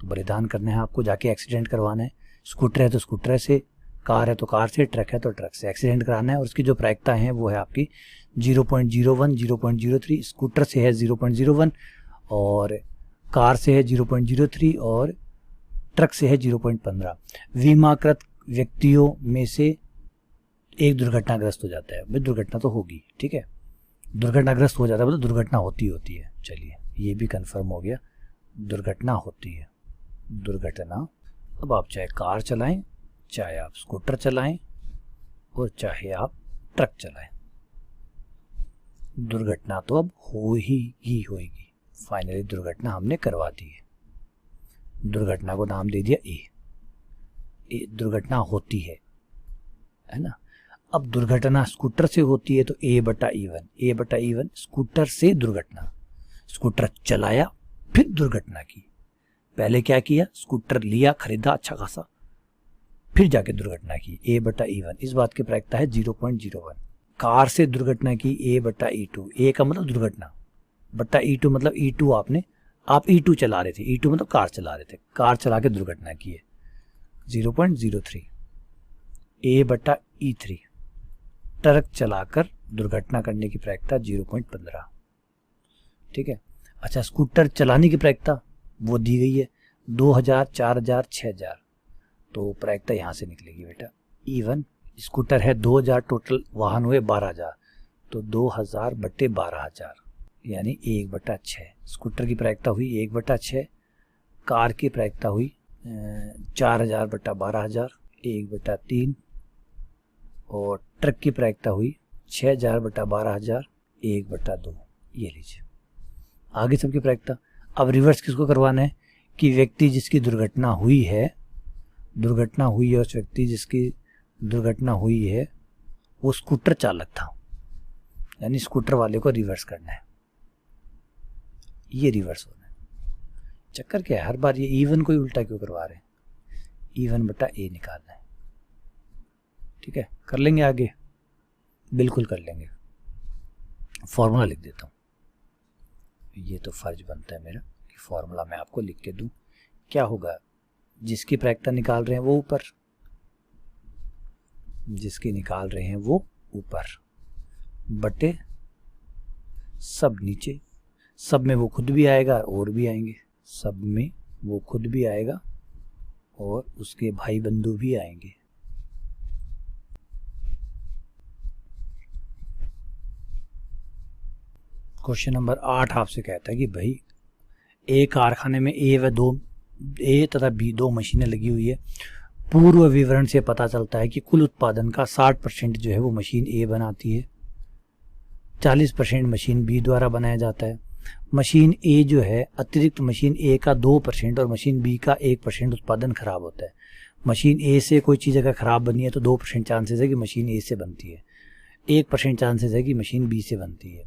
तो बलिदान करना है आपको, जाके एक्सीडेंट करवाना है। स्कूटर है तो स्कूटर से, कार है तो कार से, ट्रक है तो ट्रक से एक्सीडेंट कराना है। और उसकी जो प्रायिकता है वो है आपकी 0.01, 0.03, स्कूटर से है 0.01, और कार से है 0.03, और ट्रक से है 0.15। बीमाकृत व्यक्तियों में से एक दुर्घटनाग्रस्त हो जाता है। भाई दुर्घटना तो होगी, ठीक है, दुर्घटनाग्रस्त हो जाता है, मतलब दुर्घटना होती है। चलिए ये भी कंफर्म हो गया, दुर्घटना होती है। दुर्घटना, अब आप चाहे कार चलाएं, चाहे आप स्कूटर चलाएं, और चाहे आप ट्रक चलाएं, दुर्घटना तो अब हो ही होगी। फाइनली दुर्घटना हमने करवा दी है। दुर्घटना को नाम दे दिया ए। दुर्घटना होती है ना। अब दुर्घटना स्कूटर से होती है तो A/E1 स्कूटर से दुर्घटना। स्कूटर चलाया फिर दुर्घटना की। पहले क्या किया? स्कूटर लिया, खरीदा अच्छा खासा, फिर जाके दुर्घटना की, A/E1। इस बात की प्रायिकता है 0.01। कार से दुर्घटना की, A/E2। A का मतलब दुर्घटना, बटा E2 मतलब E2 आप E2 चला रहे थे, E2 मतलब कार चला रहे थे, कार चला के दुर्घटना की है, 0.03। A/E3 ट्रक चलाकर दुर्घटना करने की प्रायिकता 0.15। ठीक है। अच्छा, स्कूटर चलाने की प्रायिकता वो दी गई है 2000, 4000, 6000। तो प्रायिकता यहाँ से निकलेगी बेटा E1। स्कूटर है 2000, टोटल वाहन हुए 12000, तो 2000 बटे 12000 यानी 1/6। स्कूटर की प्रायिकता हुई 1/6, कार की प्रायिकता हुई 4000 बटा 12000, 1/3, और ट्रक की प्रायिकता हुई 6000 बटा 12000, 1/2। ये लीजिए आगे सबकी प्रायिकता। अब रिवर्स किसको करवाना है कि व्यक्ति जिसकी दुर्घटना हुई है, उस व्यक्ति जिसकी दुर्घटना हुई है वो स्कूटर चालक था, यानी स्कूटर वाले को रिवर्स करना है। ये रिवर्स होना है। चक्कर क्या है, हर बार ये E1 को ही उल्टा क्यों करवा रहे हैं? E1/A निकालना है। ठीक है, कर लेंगे आगे, बिल्कुल कर लेंगे। फॉर्मूला लिख देता हूँ, ये तो फर्ज बनता है मेरा कि फॉर्मूला मैं आपको लिख के दूं। क्या होगा? जिसकी प्रायिकता निकाल रहे हैं वो ऊपर, जिसकी निकाल रहे हैं वो ऊपर, बटे सब नीचे। सब में वो खुद भी आएगा और भी आएंगे, सब में वो खुद भी आएगा और उसके भाई बंधु भी आएंगे। क्वेश्चन नंबर 8 आपसे कहता है कि भाई ए कारखाने में ए तथा बी दो मशीनें लगी हुई है। पूर्व विवरण से पता चलता है कि कुल उत्पादन का 60% जो है वो मशीन ए बनाती है, 40% मशीन बी द्वारा बनाया जाता है। मशीन ए जो है अतिरिक्त मशीन ए का 2% और मशीन बी का 1% उत्पादन खराब होता है। मशीन ए से कोई चीज़ अगर ख़राब बनी है तो 2% चांसेस है कि मशीन ए से बनती है, 1% चांसेस है कि मशीन बी से बनती है।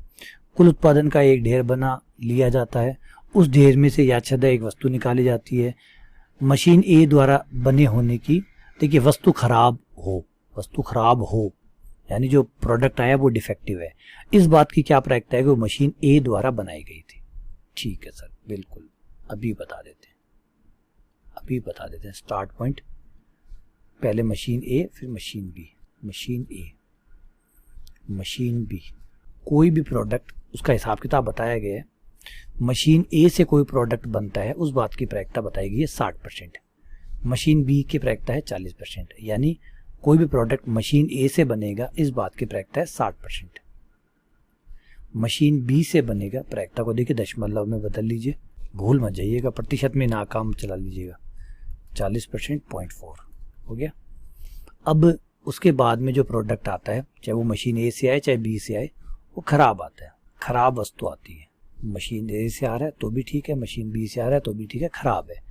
कुल उत्पादन का एक ढेर बना लिया जाता है, उस ढेर में से यादशदा एक वस्तु निकाली जाती है। मशीन ए द्वारा बने होने की, देखिए वस्तु खराब हो यानी जो प्रोडक्ट आया वो डिफेक्टिव है, इस बात की क्या प्रायिकता है कि वो मशीन ए द्वारा बनाई गई थी। ठीक है सर, बिल्कुल अभी बता देते हैं स्टार्ट पॉइंट। पहले मशीन ए फिर मशीन बी। मशीन ए मशीन बी, कोई भी प्रोडक्ट उसका हिसाब किताब बताया गया है। मशीन ए से कोई प्रोडक्ट बनता है उस बात की प्रायिकता बताई गई है 60%, मशीन बी की प्रायिकता है 40%, यानी कोई भी प्रोडक्ट मशीन ए से बनेगा इस बात की प्रायिकता है 60%। मशीन बी से बनेगा, प्रायिकता को देखिए दशमलव में बदल लीजिए, भूल मत जाइएगा, प्रतिशत में नाकाम चला लीजिएगा, 40% 0.4 हो गया। अब उसके बाद में जो प्रोडक्ट आता है, चाहे वो मशीन ए से आए चाहे बी से आए, वो खराब आता है, खराब वस्तु आती है। मशीन ए से आ रहा है तो भी ठीक है, मशीन बी से आ रहा है तो भी ठीक है, खराब है।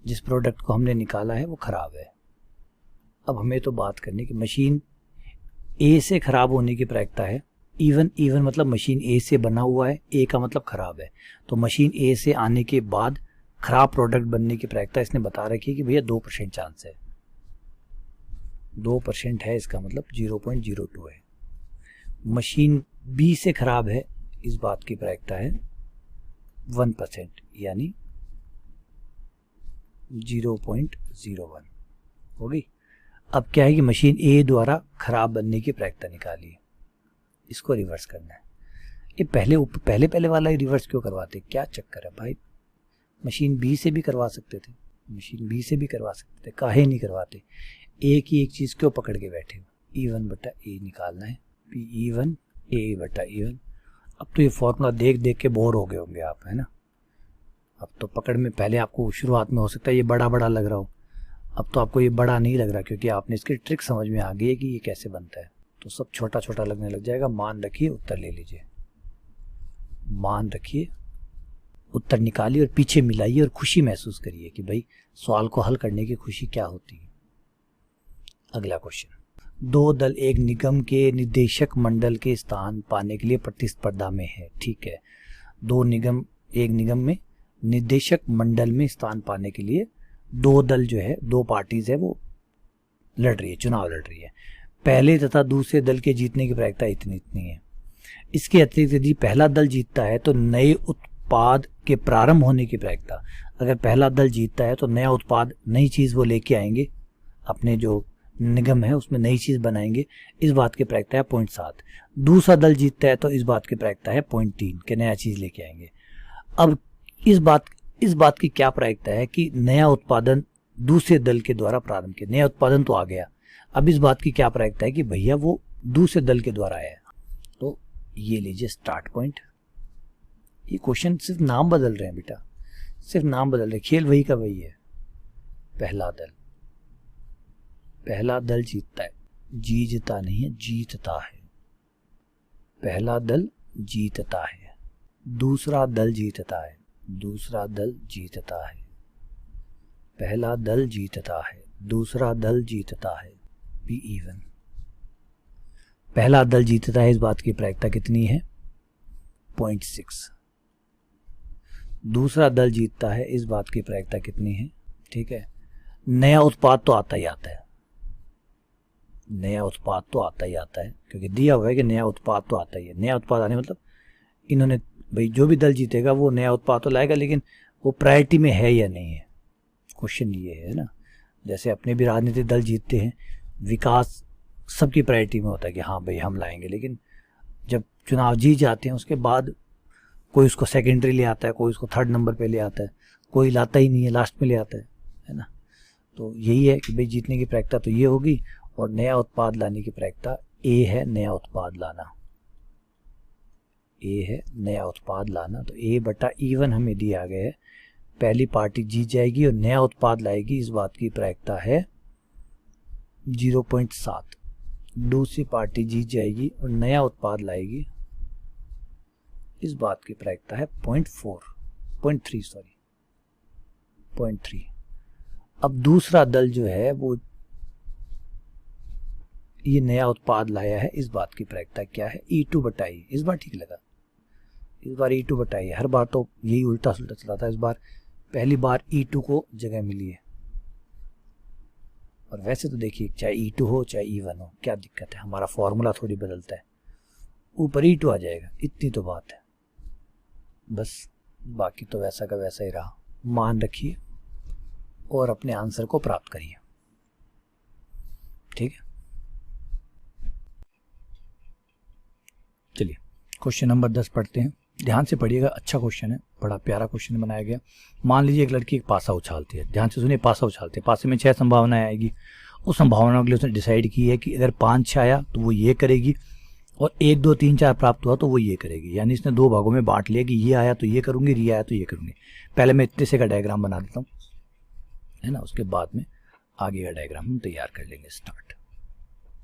जिस प्रोडक्ट को हमने निकाला है वो खराब है। अब हमें तो बात करनी कि मशीन ए से खराब होने की प्रायिकता है इवन मतलब मशीन ए से बना हुआ है, ए का मतलब खराब है, तो मशीन ए से आने के बाद खराब प्रोडक्ट बनने की प्रायिकता इसने बता रखी है कि भैया 2% चांस है, 2% है, इसका मतलब 0.02 है। मशीन बी से खराब है, इस बात की प्रायिकता है 1%, यानी 0.01 होगी। अब क्या है कि मशीन ए द्वारा खराब बनने की प्रायिकता निकाली है, इसको रिवर्स करना है। ये पहले वाला ही रिवर्स क्यों करवाते, क्या चक्कर है भाई? मशीन बी से भी करवा सकते थे, काहे नहीं करवाते? एक ही एक चीज़ क्यों पकड़ के बैठे हो? E1 बटा ए निकालना है, P1 ए बटा E1। अब तो ये फॉर्मूला देख के बोर हो गए होंगे आप, है ना? अब तो पकड़ में, पहले आपको शुरुआत में हो सकता है ये बड़ा लग रहा हो, अब तो आपको ये बड़ा नहीं लग रहा क्योंकि आपने इसकी ट्रिक समझ में आ गई है कि ये कैसे बनता है, तो सब छोटा लगने लग जाएगा। मान रखिए, उत्तर ले लीजिए, मान रखिए, उत्तर निकालिए और पीछे मिलाइए और खुशी महसूस करिए कि भाई सवाल को हल करने की खुशी क्या होती है। अगला क्वेश्चन, दो दल एक निगम के निदेशक मंडल के स्थान पाने के लिए प्रतिस्पर्धा में है। ठीक है, एक निगम में निदेशक मंडल में स्थान पाने के लिए दो दल जो है, दो पार्टीज है, वो चुनाव लड़ रही है। पहले तथा दूसरे दल के जीतने की प्रायिकता इतनी है। इसके अतिरिक्त यदि पहला दल जीतता है तो नए उत्पाद के प्रारंभ होने की प्रायिकता, अगर पहला दल जीतता है तो नया उत्पाद, नई चीज़ वो लेके आएंगे, अपने जो निगम है उसमें नई चीज़ बनाएंगे, इस बात की प्रायिकता है 0.7। दूसरा दल जीतता है तो इस बात की प्रायिकता है 0.3 कि नया चीज़ लेके आएंगे। अब इस बात की क्या प्रायिकता है कि नया उत्पादन दूसरे दल के द्वारा प्रारंभ किया, नया उत्पादन तो आ गया, अब इस बात की क्या प्रायिकता है कि भैया वो दूसरे दल के द्वारा आया। तो ये लीजिए स्टार्ट पॉइंट। ये क्वेश्चन सिर्फ नाम बदल रहे हैं बेटा, सिर्फ नाम बदल रहे, खेल वही का वही है। पहला दल जीतता है, जीतता नहीं है, जीतता है। पहला दल जीतता है, दूसरा दल जीतता है, पहला दल जीतता है, दूसरा दल जीतता है, P1। पहला दल जीतता है, इस बात की प्रायिकता कितनी है? 0.6। दूसरा दल जीतता है, इस बात की प्रायिकता कितनी है? ठीक है, नया उत्पाद तो आता ही आता है, क्योंकि दिया हुआ है कि नया उत्पाद तो आता ही है। नया उत्पाद आने मतलब इन्होंने, भाई जो भी दल जीतेगा वो नया उत्पाद तो लाएगा, लेकिन वो प्रायोरिटी में है या नहीं है, क्वेश्चन ये है ना। जैसे अपने भी राजनीतिक दल जीतते हैं, विकास सबकी प्रायोरिटी में होता है कि हाँ भाई हम लाएंगे, लेकिन जब चुनाव जीत जाते हैं उसके बाद कोई उसको सेकेंडरी ले आता है, कोई उसको थर्ड नंबर पे ले आता है, कोई लाता ही नहीं है, लास्ट में ले आता है ना। तो यही है कि भाई जीतने की प्रायिकता तो ये होगी, और नया उत्पाद लाने की प्रायिकता ए है, नया उत्पाद लाना ए है, नया उत्पाद लाना, तो ए बटा E1 हमें दिया गया है। पहली पार्टी जीत जाएगी और नया उत्पाद लाएगी, इस बात की प्रायिकता है 0.7। दूसरी पार्टी जीत जाएगी और नया उत्पाद लाएगी, इस बात की प्रायिकता है 0.3। अब दूसरा दल जो है वो ये नया उत्पाद लाया है, इस बात की प्रायिकता क्या है, E2 बटा E। इस बार ठीक लगा, इस बार E2 बटा E। हर बार तो यही उल्टा सुल्टा चला था, इस बार पहली बार E2 को जगह मिली है। और वैसे तो देखिए चाहे E2 हो चाहे E1 हो, क्या दिक्कत है, हमारा फॉर्मूला थोड़ी बदलता है, ऊपर E2 आ जाएगा, इतनी तो बात है बस। बाकी तो वैसा का वैसा ही रहा। मान रखिए और अपने आंसर को प्राप्त करिए, ठीक है। चलिए क्वेश्चन नंबर 10 पढ़ते हैं, ध्यान से पढ़िएगा, अच्छा क्वेश्चन है, बड़ा प्यारा क्वेश्चन बनाया गया। मान लीजिए एक लड़की एक पासा उछालती है, ध्यान से सुनिए, पासा उछालती है, पासे में 6 संभावनाएं आएगी। उस संभावनाओं के लिए उसने डिसाइड की है कि अगर 5 आया तो वो ये करेगी, और 1 2 3 4 प्राप्त हुआ तो वो ये करेगी। यानी इसने 2 भागों में बांट लिया कि ये आया तो ये करूंगी, ये आया तो ये करूंगी। पहले मैं इतने से का डायग्राम बना देता हूँ, है ना, उसके बाद में आगे का डायग्राम हम तैयार कर लेंगे।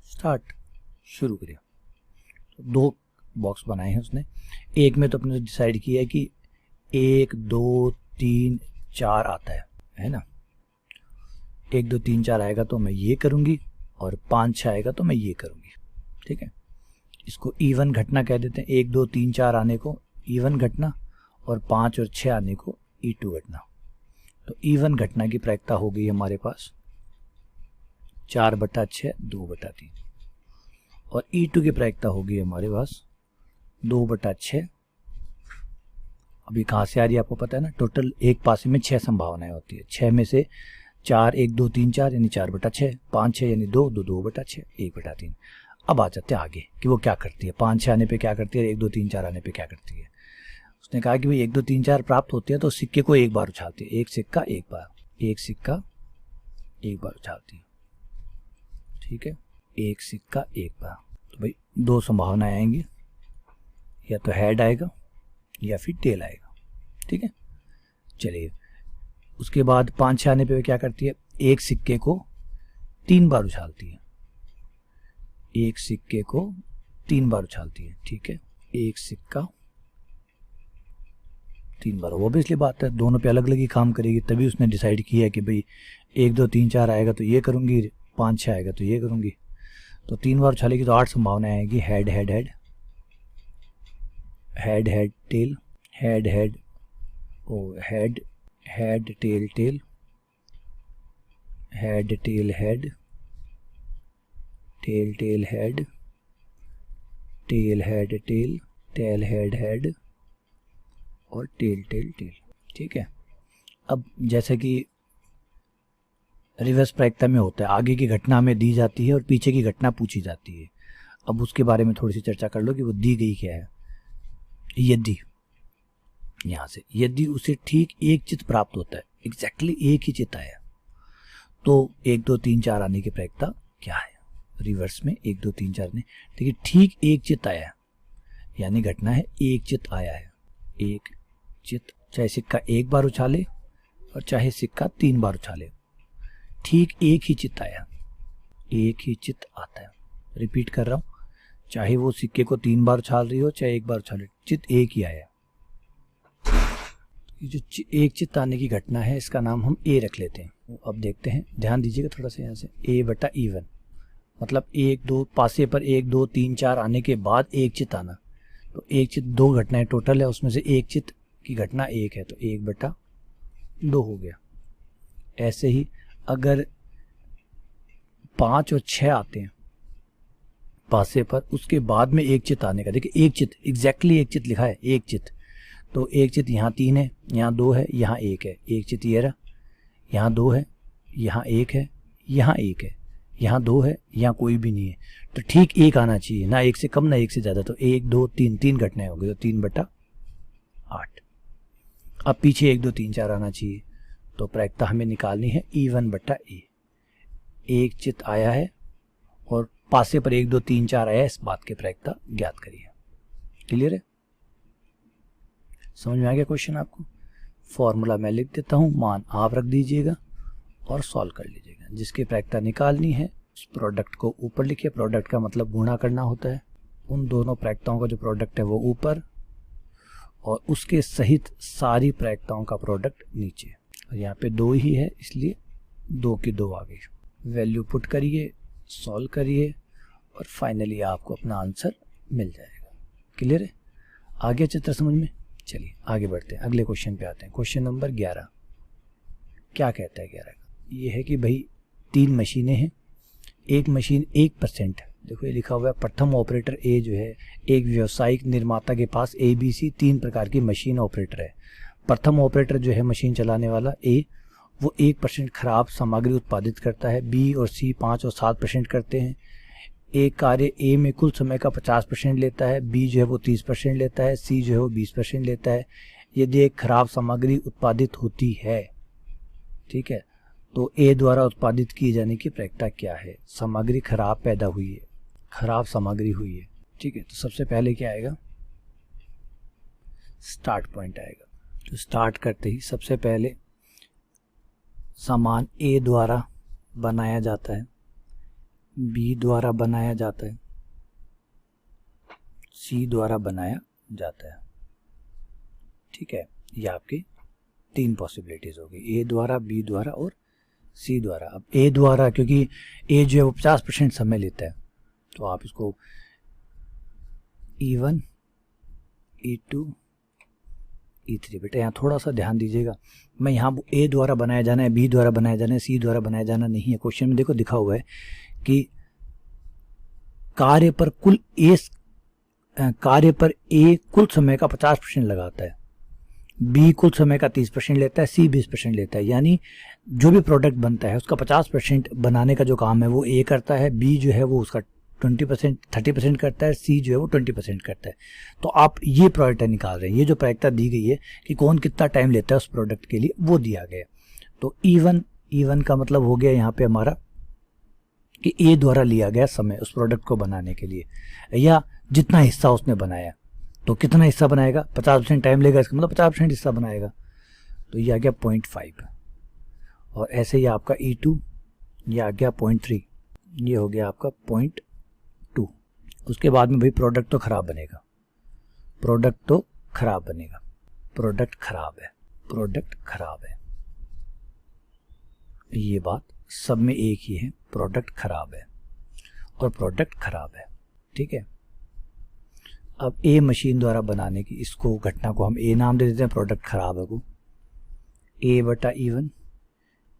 स्टार्ट शुरू करिए। तो 2 बॉक्स बनाए हैं उसने, एक में तो अपने डिसाइड किया है कि 1 2 3 4 आता है ना, 1 2 3 4 आएगा तो मैं ये करूंगी, और 5 6 आएगा तो मैं ये करूंगी, ठीक है। इसको E1 घटना कह देते हैं, 1 2 3 4 आने को E1 घटना, और 5 और 6 आने को E2 घटना। तो E1 घटना की प्रायिकता हो गई हमारे पास 4 बटा 6 2 बटा 3, और E2 की प्रायिकता हो गई हमारे पास 2 बटा 6। अभी कहाँ से आ रही है आपको पता है ना, टोटल एक पासे में 6 संभावनाएं होती है, 6 में से 4 1 2 3 4 यानी 4 बटा 6, 5 6 यानी 2 2 2 बटा 6 1 बटा 3। अब आ जाते हैं आगे कि वो क्या करती है, 5 6 आने पे क्या करती है, 1 2 3 4 आने पे क्या करती है। उसने कहा कि भाई 1 2 3 4 प्राप्त होती है तो सिक्के को एक बार उछालती है, एक सिक्का एक बार, एक सिक्का एक बार उछालती है, ठीक है, एक सिक्का एक बार। तो भाई 2 संभावनाएं आएंगी, या तो हेड आएगा या फिर टेल आएगा, ठीक है। चलिए उसके बाद 5 6 आने पे क्या करती है, एक सिक्के को 3 बार उछालती है, एक सिक्के को 3 बार उछालती है, ठीक है, एक सिक्का 3 बार। वो भी इसलिए बात है, दोनों पे अलग अलग ही काम करेगी, तभी उसने डिसाइड किया है कि भाई 1 2 3 4 आएगा तो ये करूंगी, 5 6 आएगा तो ये करूंगी। तो 3 बार उछालेगी तो 8 संभावनाएं आएगी, head head head, head head tail, head head ओ head head tail tail, head tail head, tail tail head, tail head tail, tail head head, और टेल टेल टेल, ठीक है। अब जैसे कि रिवर्स प्रायिकता में होता है, आगे की घटना हमें दी जाती है और पीछे की घटना पूछी जाती है। अब उसके बारे में थोड़ी सी चर्चा कर लो कि वो दी गई क्या है। यदि यहाँ से यदि उसे ठीक एक चित्त प्राप्त होता है, एग्जैक्टली एक ही चित्त आया, तो 1 2 3 4 आने की प्रायिकता क्या है, रिवर्स में 1 2 3 4 ने, देखिए ठीक एक चित्त आया है, यानी घटना है एक चित्त आया है, एक चित्त, चाहे सिक्का एक बार उछाले और चाहे सिक्का 3 बार उछाले, ठीक एक ही चित्त आया, एक ही चित्त आता है। रिपीट कर रहा हूं, चाहे वो सिक्के को 3 बार उछाल रही हो चाहे एक बार उछाले, चित्त एक ही आया। ये जो एक चित्त आने की घटना है इसका नाम हम ए रख लेते हैं। अब देखते हैं, ध्यान दीजिएगा थोड़ा सा, यहाँ से ए बटा E1 मतलब 1 2 पासे पर 1 2 3 4 आने के बाद एक चित्त आना, तो एक चित्त 2 घटनाएं टोटल है, उसमें से एक चित्त की घटना 1 है, तो 1 बटा 2 हो गया। ऐसे ही अगर 5 और 6 आते हैं पासे पर, उसके बाद में एक चित्त आने का, देखिए एक चित्त, एग्जैक्टली एक चित्त लिखा है, एक चित्त, तो एक चित्त यहाँ 3 है, यहाँ 2 है, यहाँ 1 है, एक चित्त ये रहा, यहाँ 2 है, यहाँ 1 है, यहाँ 1 है, यहाँ 2 है, यहाँ कोई भी नहीं है, तो ठीक एक आना चाहिए, ना एक से कम ना एक से ज्यादा, तो 1 2 3 3 घटनाएं हो गई, तो 3 बटा 8। अब पीछे 1 2 3 4 आना चाहिए, तो प्रायिकता हमें निकालनी है E1 बटा E। एक चित्त आया है और पासे पर 1 2 3 4 आया है, इस बात की प्रायिकता ज्ञात करिए। क्लियर है? समझ में आ गया क्वेश्चन आपको? फॉर्मूला मैं लिख देता हूँ, मान आप रख दीजिएगा और सॉल्व कर लीजिएगा। जिसकी प्रायिकता निकालनी है उस प्रोडक्ट को ऊपर लिखिए। प्रोडक्ट का मतलब गुणा करना होता है। उन दोनों प्रायिकताओं का जो प्रोडक्ट है वो ऊपर और उसके सहित सारी प्रायिकताओं का प्रोडक्ट नीचे। और यहाँ पे 2 ही है इसलिए 2 की 2 आ गई। वैल्यू पुट करिए, सॉल्व करिए और फाइनली आपको अपना आंसर मिल जाएगा। क्लियर है? आगे चित्र समझ में? चलिए आगे बढ़ते हैं, अगले क्वेश्चन पे आते हैं। क्वेश्चन नंबर 11 क्या कहता है? 11 का ये है कि भाई 3 मशीनें हैं। एक मशीन 1%, देखो ये लिखा हुआ है प्रथम ऑपरेटर ए जो है, एक व्यावसायिक निर्माता के पास ABC 3 प्रकार की मशीन ऑपरेटर है। प्रथम ऑपरेटर जो है मशीन चलाने वाला ए, वो 1% खराब सामग्री उत्पादित करता है। बी और सी 5 और 7% करते हैं। एक कार्य ए में कुल समय का 50% लेता है, बी जो है वो 30% लेता है, सी जो है वो 20% लेता है। यदि एक खराब सामग्री उत्पादित होती है, ठीक है, तो ए द्वारा उत्पादित किए जाने की प्रायिकता क्या है? सामग्री खराब पैदा हुई है, खराब सामग्री हुई है, ठीक है। तो सबसे पहले क्या आएगा? स्टार्ट पॉइंट आएगा। तो स्टार्ट करते ही सबसे पहले सामान ए द्वारा बनाया जाता है, बी द्वारा बनाया जाता है, सी द्वारा बनाया जाता है, ठीक है। ये आपकी 3 पॉसिबिलिटीज होगी, ए द्वारा, बी द्वारा और सी द्वारा। अब ए द्वारा, क्योंकि ए जो है वो 50% समय लेता है, तो आप इसको E1, E2, E3, बेटा यहाँ थोड़ा सा ध्यान दीजिएगा। मैं यहाँ ए द्वारा बनाया जाना है, बी द्वारा बनाया जाना है, सी द्वारा बनाया जाना नहीं है। क्वेश्चन में देखो दिखा हुआ है कि कार्य पर ए कुल समय का 50% लगाता है, बी कुल समय का 30% लेता है, सी 20% लेता है। यानी जो भी प्रोडक्ट बनता है उसका 50% बनाने का जो काम है वो ए करता है, बी जो है वो उसका 30% करता है, सी जो है वो 20% करता है। तो आप ये प्रायिकता निकाल रहे हैं, ये जो प्रायिकता दी गई है कि कौन कितना टाइम लेता है उस प्रोडक्ट के लिए, वो दिया गया। तो E1 का मतलब हो गया यहाँ पे हमारा कि ए द्वारा लिया गया समय उस प्रोडक्ट को बनाने के लिए, या जितना हिस्सा उसने बनाया। तो कितना हिस्सा बनाएगा? 50% टाइम लेगा, इसका मतलब 50% हिस्सा बनाएगा। तो ये आ गया 0.5। और ऐसे ही आपका E2 ये आ गया 0.3, ये हो गया आपका 0.2। उसके बाद में भाई प्रोडक्ट तो खराब बनेगा, प्रोडक्ट तो खराब बनेगा, प्रोडक्ट खराब है, प्रोडक्ट खराब है। ये बात सब में एक ही है, प्रोडक्ट खराब है और प्रोडक्ट खराब है, ठीक है। अब ए मशीन द्वारा बनाने की इसको घटना को हम ए नाम दे देते हैं, प्रोडक्ट खराब है को A/E1।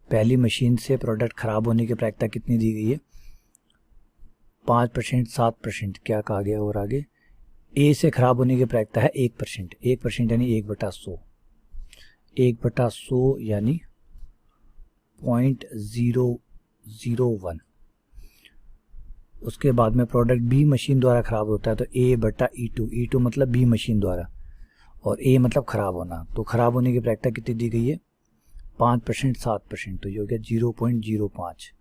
पहली मशीन से प्रोडक्ट खराब होने की प्रायिकता कितनी दी गई है? 5%, 7%, क्या कहा गया और आगे? ए से खराब होने की प्रायिकता है 1%, 1% यानी 1/100, 1/100 यानी 0.001। उसके बाद में प्रोडक्ट बी मशीन द्वारा खराब होता है तो A/E2, E2 मतलब बी मशीन द्वारा और ए मतलब खराब होना। तो खराब होने की प्रायिकता कितनी दी गई है? 5%, 7%, तो ये हो गया 0.05।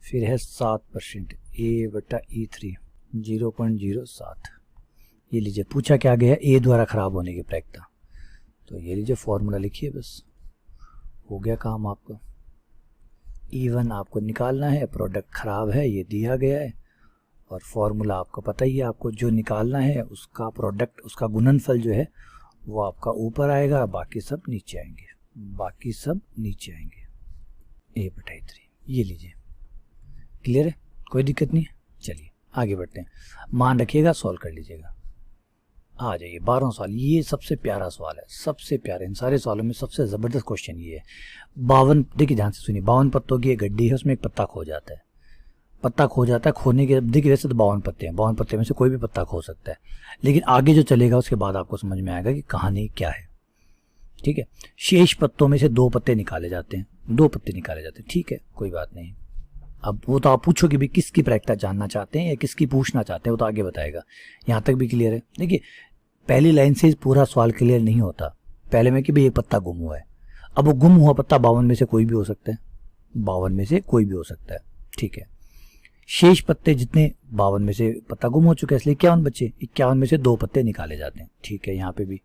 फिर है 7%, A/E3 0.07। ये लीजिए पूछा क्या गया है? ए द्वारा खराब होने की प्रायिकता। तो ये लीजिए फॉर्मूला लिखिए, बस हो गया काम आपका। E1 आपको निकालना है, प्रोडक्ट खराब है ये दिया गया है, और फॉर्मूला आपको पता ही है, आपको जो निकालना है उसका प्रोडक्ट, उसका गुणनफल जो है वो आपका ऊपर आएगा, बाकी सब नीचे आएंगे, बाकी सब नीचे आएंगे। A/3 ये लीजिए, क्लियर है? कोई दिक्कत नहीं है। चलिए आगे बढ़ते हैं, मान रखिएगा, सॉल्व कर लीजिएगा। आ जाइए 12वां सवाल। ये सबसे प्यारा सवाल है, सबसे प्यारा, इन सारे सवालों में सबसे ज़बरदस्त क्वेश्चन ये है। 52, देखिए ध्यान से सुनिए, 52 पत्तों की एक गड्डी है, उसमें एक पत्ता खो जाता है। पत्ता खो जाता है, खोने के देखिए वैसे तो 52 पत्ते हैं, 52 पत्ते में से कोई भी पत्ता खो सकता है, लेकिन आगे जो चलेगा उसके बाद आपको समझ में आएगा कि कहानी क्या है, ठीक है। शेष पत्तों में से 2 पत्ते निकाले जाते हैं, 2 पत्ते निकाले जाते हैं, ठीक है, कोई बात नहीं। अब वो तो आप पूछोगे भी किसकी प्रायिकता जानना चाहते हैं या किसकी पूछना चाहते हैं, वो तो आगे बताएगा। यहाँ तक भी क्लियर है? देखिए पहली लाइन से पूरा सवाल क्लियर नहीं होता, पहले में कि भाई एक पत्ता गुम हुआ है। अब वो गुम हुआ पत्ता 52 में से कोई भी हो सकता है, 52 में से कोई भी हो सकता है, ठीक है। शेष पत्ते जितने 52 में से पत्ता गुम हो चुका है, इसलिए 51 बचे, 51 में से 2 पत्ते निकाले जाते हैं, ठीक है। यहाँ पे भी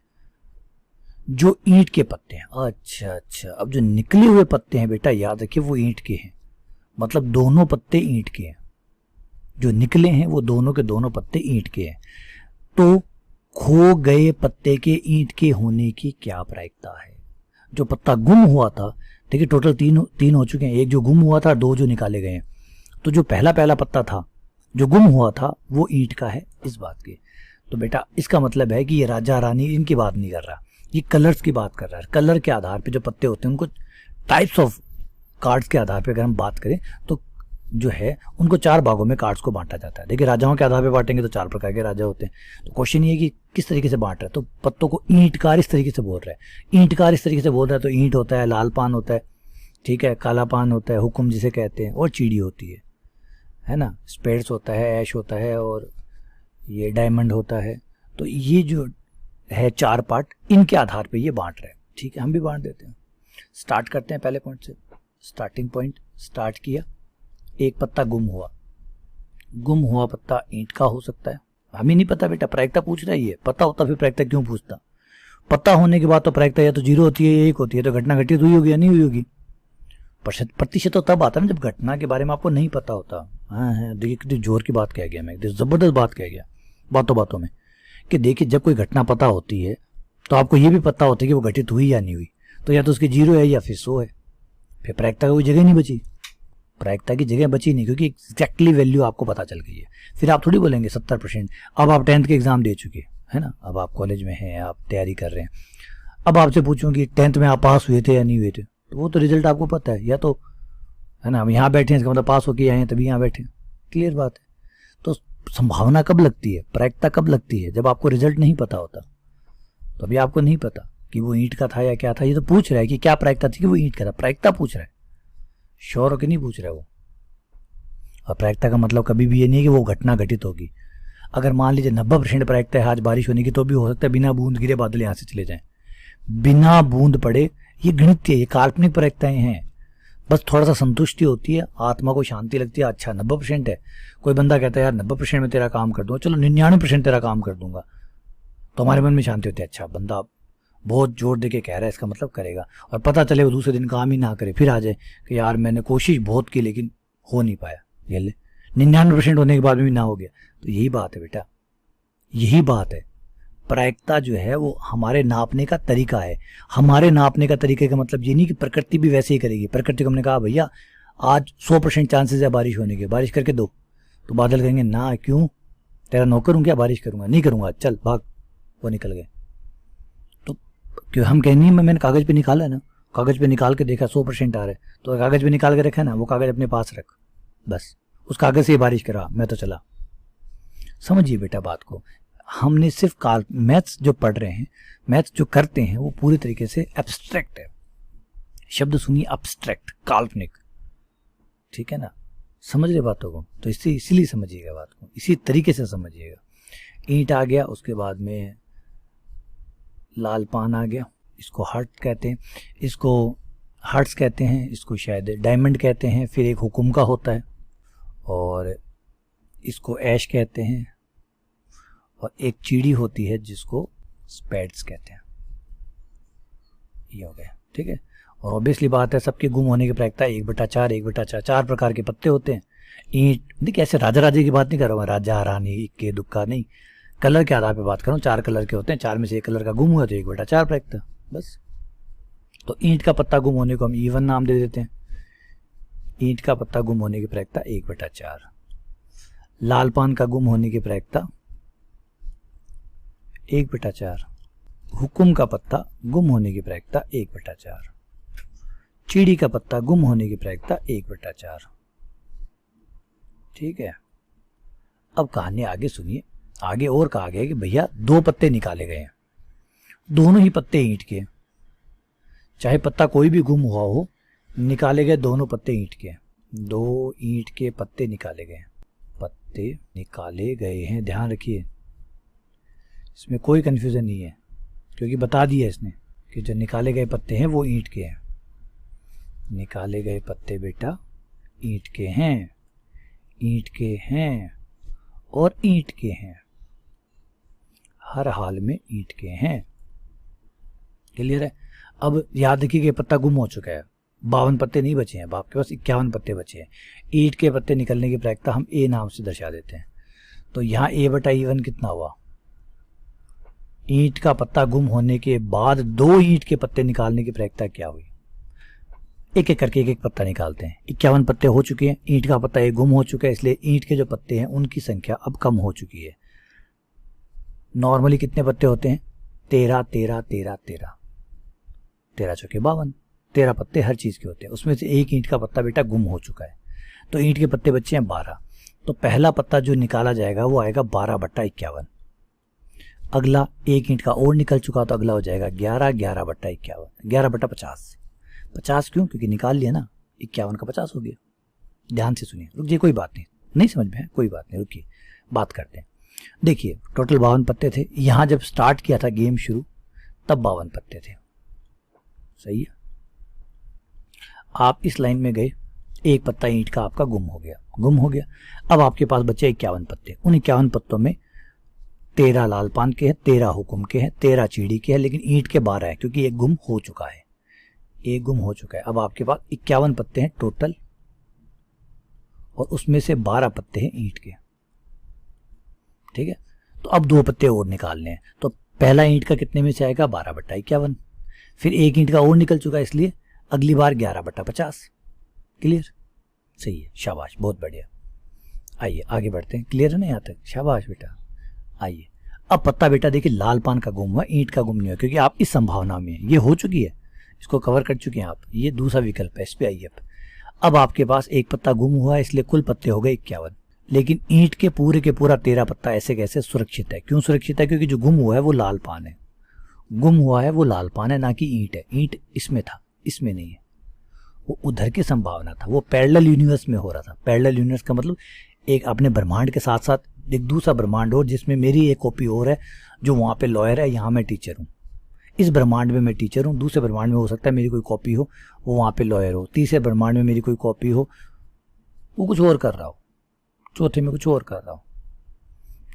जो ईंट के पत्ते हैं। अच्छा अच्छा, अब जो निकले हुए पत्ते हैं बेटा याद रखिए वो ईंट के हैं, मतलब दोनों पत्ते ईंट के हैं, जो निकले हैं वो दोनों के दोनों पत्ते ईंट के हैं। तो खो गए पत्ते के ईंट के होने की क्या प्रायिकता है? जो पत्ता गुम हुआ था, देखिए टोटल तीन हो चुके हैं, एक जो गुम हुआ था, दो जो निकाले गए हैं। तो जो पहला पत्ता था जो गुम हुआ था वो ईंट का है, इस बात की। तो बेटा इसका मतलब है कि ये राजा रानी इनकी बात नहीं कर रहा, ये कलर्स की बात कर रहा है। कलर के आधार पे जो पत्ते होते हैं उनको टाइप्स ऑफ कार्ड्स के आधार पे अगर हम बात करें तो जो है उनको 4 भागों में कार्ड्स को बांटा जाता है। देखिए राजाओं के आधार पे बांटेंगे तो 4 प्रकार के राजा होते हैं। तो क्वेश्चन ये है कि किस तरीके से बांट रहा है। तो पत्तों को ईंटकार इस तरीके से बोल रहा है, ईंटकार इस तरीके से बोल रहा है। तो ईंट होता है, लाल पान होता है, ठीक है, काला पान होता है, हुक्म जिसे कहते हैं, और चीड़ी होती है ना, स्पेड्स होता है, ऐश होता है, और ये डायमंड होता है। तो ये जो है 4 पार्ट, इनके आधार पे ये बांट रहे हैं। ठीक है, हम भी बांट देते हैं। स्टार्ट करते हैं पहले पॉइंट से। स्टार्टिंग पॉइंट, स्टार्ट किया, एक पत्ता गुम हुआ। गुम हुआ पत्ता ईंट का हो सकता है, हमें नहीं पता बेटा, प्रायिकता पूछ रहा है ये। पता होता फिर प्रायिकता क्यों पूछता? पता होने के बाद तो प्रायिकता या तो 0 होती है या 1 होती है। तो घटना घटित हुई होगी या नहीं हुई होगी? प्रतिशत तो तब आता है ना जब घटना के बारे में आपको नहीं पता होता। हाँ, देखिए कितनी जोर की बात कह गया मैं, जबरदस्त बात कह गया बातों बातों में, कि देखिए जब कोई घटना पता होती है तो आपको ये भी पता होता है कि वो घटित हुई या नहीं हुई। तो या तो उसकी 0 है या फिर 100 है, फिर प्रायिकता की कोई जगह नहीं बची, प्रायिकता की जगह बची नहीं, क्योंकि एग्जैक्टली वैल्यू आपको पता चल गई है। फिर आप थोड़ी बोलेंगे 70%। अब आप 10th के एग्जाम दे चुके है ना, अब आप कॉलेज में हैं, आप तैयारी कर रहे हैं। अब आपसे पूछूं कि 10th में आप पास हुए थे या नहीं हुए थे, तो वो तो रिजल्ट आपको पता है, या तो है ना, हम यहाँ बैठे हैं इसका मतलब पास होके आए हैं तभी यहाँ बैठे हैं, क्लियर बात है। तो संभावना कब लगती है, प्रायिकता कब लगती है? जब आपको रिजल्ट नहीं पता होता। तो अभी आपको नहीं पता कि वो ईंट का था या क्या था, ये तो पूछ रहा है कि क्या प्रायिकता थी कि वो ईंट का था, प्रायिकता पूछ रहा है, श्योर हो कि नहीं पूछ रहा है वो। और प्रायिकता का मतलब कभी भी ये नहीं है कि वो घटना घटित होगी। अगर मान लीजिए 90% प्रायिकता है आज बारिश होने की, तो भी हो सकता है बिना बूंद गिरे बादल यहाँ से चले जाएं, बिना बूंद पड़े। ये गणितीय, ये काल्पनिक प्रायिकताएं हैं। बस थोड़ा सा संतुष्टि होती है, आत्मा को शांति लगती है, अच्छा 90% है। कोई बंदा कहता है यार 90% में तेरा काम कर दूंगा, चलो 99% तेरा काम कर दूंगा, तो हमारे मन में शांति होती है, अच्छा बंदा बहुत जोर दे के कह रहा है, इसका मतलब करेगा। और पता चले वो दूसरे दिन काम ही ना करे, फिर आ जाए कि यार मैंने कोशिश बहुत की लेकिन हो नहीं पाया, ये ले 99% होने के बाद भी ना हो गया। तो यही बात है बेटा, यही बात है। प्रायिकता जो है वो हमारे नापने का तरीका है। हमारे नापने का तरीके का मतलब ये नहीं कि प्रकृति भी वैसे ही करेगी। प्रकृति को हमने कहा भैया आज 100% चांसेस है बारिश होने के, बारिश करके दो, तो बादल कहेंगे ना, क्यों, तेरा नौकर हूं क्या, बारिश करूंगा, नहीं करूंगा, चल भाग, वो निकल गए। तो क्यों हम कहें नहीं, मैंने कागज पे निकाला है ना, कागज पे निकाल के देखा 100% आ रहा है, तो कागज पे निकाल के रखा ना, वो कागज अपने पास रख, बस उस कागज से बारिश करा, मैं तो चला। समझिए बेटा बात को, हमने सिर्फ मैथ्स जो पढ़ रहे हैं, मैथ्स जो करते हैं वो पूरी तरीके से एब्स्ट्रैक्ट है। शब्द सुनिए, एब्स्ट्रैक्ट, काल्पनिक, ठीक है ना, समझ रहे बातों को? तो इसीलिए समझिएगा बात को, इसी तरीके से समझिएगा। ईंट आ गया, उसके बाद में लाल पान आ गया, इसको हार्ट कहते हैं, इसको हार्ट्स कहते हैं, इसको शायद डायमंड कहते हैं। फिर एक हुकुम का होता है, और इसको ऐश कहते हैं, और एक चीड़ी होती है जिसको स्पेड्स कहते हैं। ये हो गया, ठीक है। और ऑब्वियसली बात है सबके गुम होने की प्रायिकता 1/4, 1/4, 4 प्रकार के पत्ते होते हैं। ईंट, देखिए ऐसे राजा राजे की बात नहीं कर रहा हूँ, राजा रानी इक्के दुक्का नहीं, कलर के आधार पे बात कर रहा हूँ। 4 कलर के होते हैं, 4 में से 1 कलर का गुम हुआ तो 1/4 प्रायिकता, बस। तो ईंट का पत्ता गुम होने को हम E1 नाम दे देते हैं। ईंट का पत्ता गुम होने की प्रायिकता 1/4। लाल पान का गुम होने की प्रायिकता 1/4। हुकुम का पत्ता गुम होने की प्रायिकता 1/4। चीड़ी का पत्ता गुम होने की प्रायिकता 1/4। ठीक है। अब कहानी आगे सुनिए। आगे और कहा गया कि भैया 2 पत्ते निकाले गए हैं, दोनों ही पत्ते ईंट के, चाहे पत्ता कोई भी गुम हुआ हो, निकाले गए दोनों पत्ते ईंट के। 2 ईंट के पत्ते निकाले गए, पत्ते निकाले गए हैं, ध्यान रखिए, इसमें कोई कंफ्यूजन नहीं है, क्योंकि बता दिया इसने कि जो निकाले गए पत्ते हैं वो ईंट के हैं। निकाले गए पत्ते बेटा ईंट के हैं, ईंट के हैं और ईंट के हैं, हर हाल में ईंट के हैं। क्लियर है। अब याद रखिए कि पत्ता गुम हो चुका है, 52 पत्ते नहीं बचे हैं, अब आपके पास 51 पत्ते बचे हैं। ईंट के पत्ते निकलने की प्रायिकता हम ए नाम से दर्शा देते हैं। तो यहाँ A/E1 कितना हुआ, ईंट का पत्ता गुम होने के बाद 2 ईंट के पत्ते निकालने की प्रायिकता क्या हुई। एक एक करके एक एक पत्ता निकालते हैं। 51 पत्ते हो चुके हैं, ईंट का पत्ता एक गुम हो चुका है, इसलिए ईंट के जो पत्ते हैं उनकी संख्या अब कम हो चुकी है। नॉर्मली कितने पत्ते होते हैं, 13 13 13 13, 13 चौके 52, 13 पत्ते हर चीज के होते हैं। उसमें से एक ईंट का पत्ता बेटा गुम हो चुका है, तो ईंट के पत्ते बचे हैं 12। तो पहला पत्ता जो निकाला जाएगा वो आएगा 12/51। अगला एक ईंट का और निकल चुका, तो अगला हो जाएगा 11 11/51, 11/50। 50 क्यों, क्योंकि निकाल लिया ना, 51 का 50 हो गया। ध्यान से सुनिए, रुक जाइए, कोई बात नहीं समझ में है, कोई बात नहीं, रुकिए बात करते हैं। देखिए टोटल 52 पत्ते थे, यहां जब स्टार्ट किया था गेम शुरू तब 52 पत्ते थे, सही है। आप इस लाइन में गए, एक पत्ता ईंट का आपका गुम हो गया। अब आपके पास बचे 51 पत्ते। उन 51 पत्तों में 13 लाल पान के हैं, 13 हुकुम के हैं, 13 चीड़ी के हैं, लेकिन ईंट के 12 है क्योंकि एक गुम हो चुका है, एक गुम हो चुका है। अब आपके पास 51 पत्ते हैं टोटल, और उसमें से 12 पत्ते हैं ईंट के, ठीक है। तो अब 2 पत्ते और निकालने हैं, तो पहला ईंट का कितने में से आएगा, 12/51। फिर एक ईंट का और निकल चुका है, इसलिए अगली बार 11/50। क्लियर, सही है, शाबाश, बहुत बढ़िया। आइए आगे बढ़ते हैं, क्लियर है ना यहाँ तक, शाबाश बेटा। आइए अब पत्ता बेटा देखिए लाल पान का गुम हुआ, ईंट का गुम नहीं हुआ, क्योंकि आप इस संभावना में ये हो चुकी है, इसको कवर कर चुके हैं आप, ये दूसरा विकल्प है, इस पे आइए। अब आपके पास एक पत्ता गुम हुआ है, इसलिए कुल पत्ते हो गए 51, लेकिन ईंट के पूरा 13 पत्ता ऐसे कैसे सुरक्षित है। क्यों सुरक्षित है, क्योंकि जो गुम हुआ है वो लाल पान है, गुम हुआ है वो लाल पान है, ना कि ईंट है। ईंट इसमें था, इसमें नहीं है, वो उधर की संभावना था, वो पैरेलल यूनिवर्स में हो रहा था। पैरेलल यूनिवर्स का मतलब एक अपने ब्रह्मांड के साथ साथ एक दूसरा ब्रह्मांड हो जिसमें मेरी एक कॉपी और है, जो वहाँ पे लॉयर है, यहाँ मैं टीचर हूँ। इस ब्रह्मांड में मैं टीचर हूँ, दूसरे ब्रह्मांड में हो सकता है मेरी कोई कॉपी हो, वो वहाँ पे लॉयर हो, तीसरे ब्रह्मांड में मेरी कोई कॉपी हो, वो कुछ और कर रहा हो, चौथे में कुछ और कर रहा हो,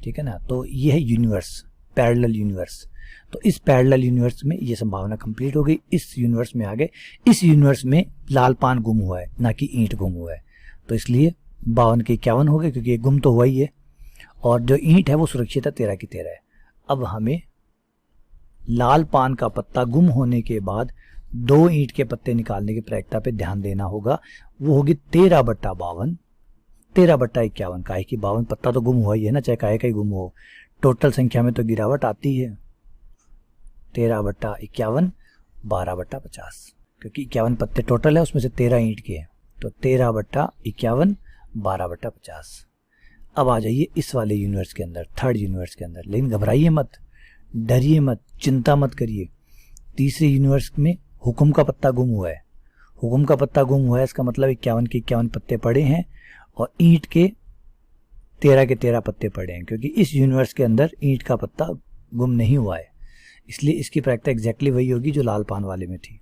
ठीक है ना। तो ये है यूनिवर्स, पैरेलल यूनिवर्स। तो इस पैरेलल यूनिवर्स में ये संभावना कंप्लीट हो गई, इस यूनिवर्स में आ गए। इस यूनिवर्स में लाल पान गुम हुआ है, ना कि ईंट गुम हुआ है, तो इसलिए 52 के 51 हो गए, क्योंकि ये गुम तो हुआ ही है, और जो ईंट है वो सुरक्षित है, 13 की 13 है। अब हमें लाल पान का पत्ता गुम होने के बाद 2 ईंट के पत्ते निकालने की प्रायिकता पे ध्यान देना होगा, वो होगी 13/52, 13/51। काहे की 52 पत्ता तो गुम हुआ ही है ना, चाहे काहे का ही गुम हो, टोटल संख्या में तो गिरावट आती है। 13/51 12/50, क्योंकि 51 पत्ते टोटल है, उसमें से 13 ईंट के हैं, तो 13/51 12/50। अब आ जाइए इस वाले यूनिवर्स के अंदर, थर्ड यूनिवर्स के अंदर, लेकिन घबराइए मत, डरिए मत, चिंता मत करिए। तीसरे यूनिवर्स में हुकुम का पत्ता गुम हुआ है, हुकुम का पत्ता गुम हुआ है, इसका मतलब 51 के 51 पत्ते पड़े हैं, और ईंट के 13 के 13 पत्ते पड़े हैं, क्योंकि इस यूनिवर्स के अंदर ईंट का पत्ता गुम नहीं हुआ है, इसलिए इसकी प्रायिकता एग्जैक्टली वही होगी जो लाल पान वाले में थी,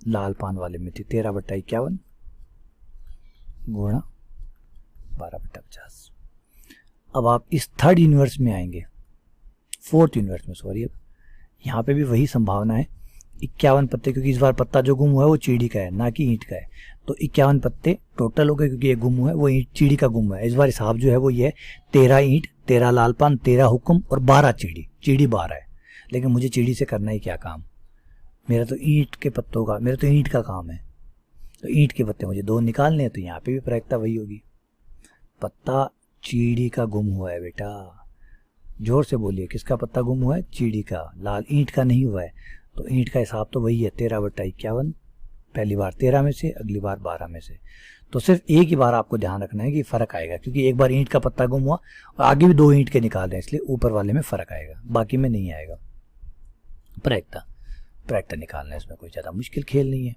लाल पान वाले में थी 13/51 गुणा 12/50। अब आप इस थर्ड यूनिवर्स में आएंगे, फोर्थ यूनिवर्स में, सॉरी, अब यहाँ पे भी वही संभावना है, 51 पत्ते, क्योंकि इस बार पत्ता जो गुम हुआ है वो चीड़ी का है, ना कि ईंट का है, तो 51 पत्ते टोटल हो गए, क्योंकि ये गुम हुआ है वो ईंट चीड़ी का गुम हुआ है। इस बार हिसाब जो है वो ये है 13 ईंट, 13 लाल पान, 13 हुक्म और 12 चीड़ी, चीड़ी 12 है, लेकिन मुझे चीड़ी से करना ही क्या काम, मेरा तो ईंट के पत्तों का, मेरा तो ईंट का काम है, तो ईंट के पत्ते मुझे 2 निकालने हैं, तो यहाँ पे भी प्रायिकता वही होगी। पत्ता चीड़ी का गुम हुआ है बेटा, जोर से बोलिए, किसका पत्ता गुम हुआ है, चीड़ी का, लाल ईंट का नहीं हुआ है, तो ईंट का हिसाब तो वही है 13/51, पहली बार 13 में से, अगली बार 12 में से। तो सिर्फ एक ही बार आपको ध्यान रखना है कि फर्क आएगा, क्योंकि एक बार ईंट का पत्ता गुम हुआ और आगे भी 2 ईंट के निकाल रहे हैं, इसलिए ऊपर वाले में फर्क आएगा, बाकी में नहीं आएगा। प्रायिकता निकालना है, इसमें कोई ज़्यादा मुश्किल खेल नहीं है,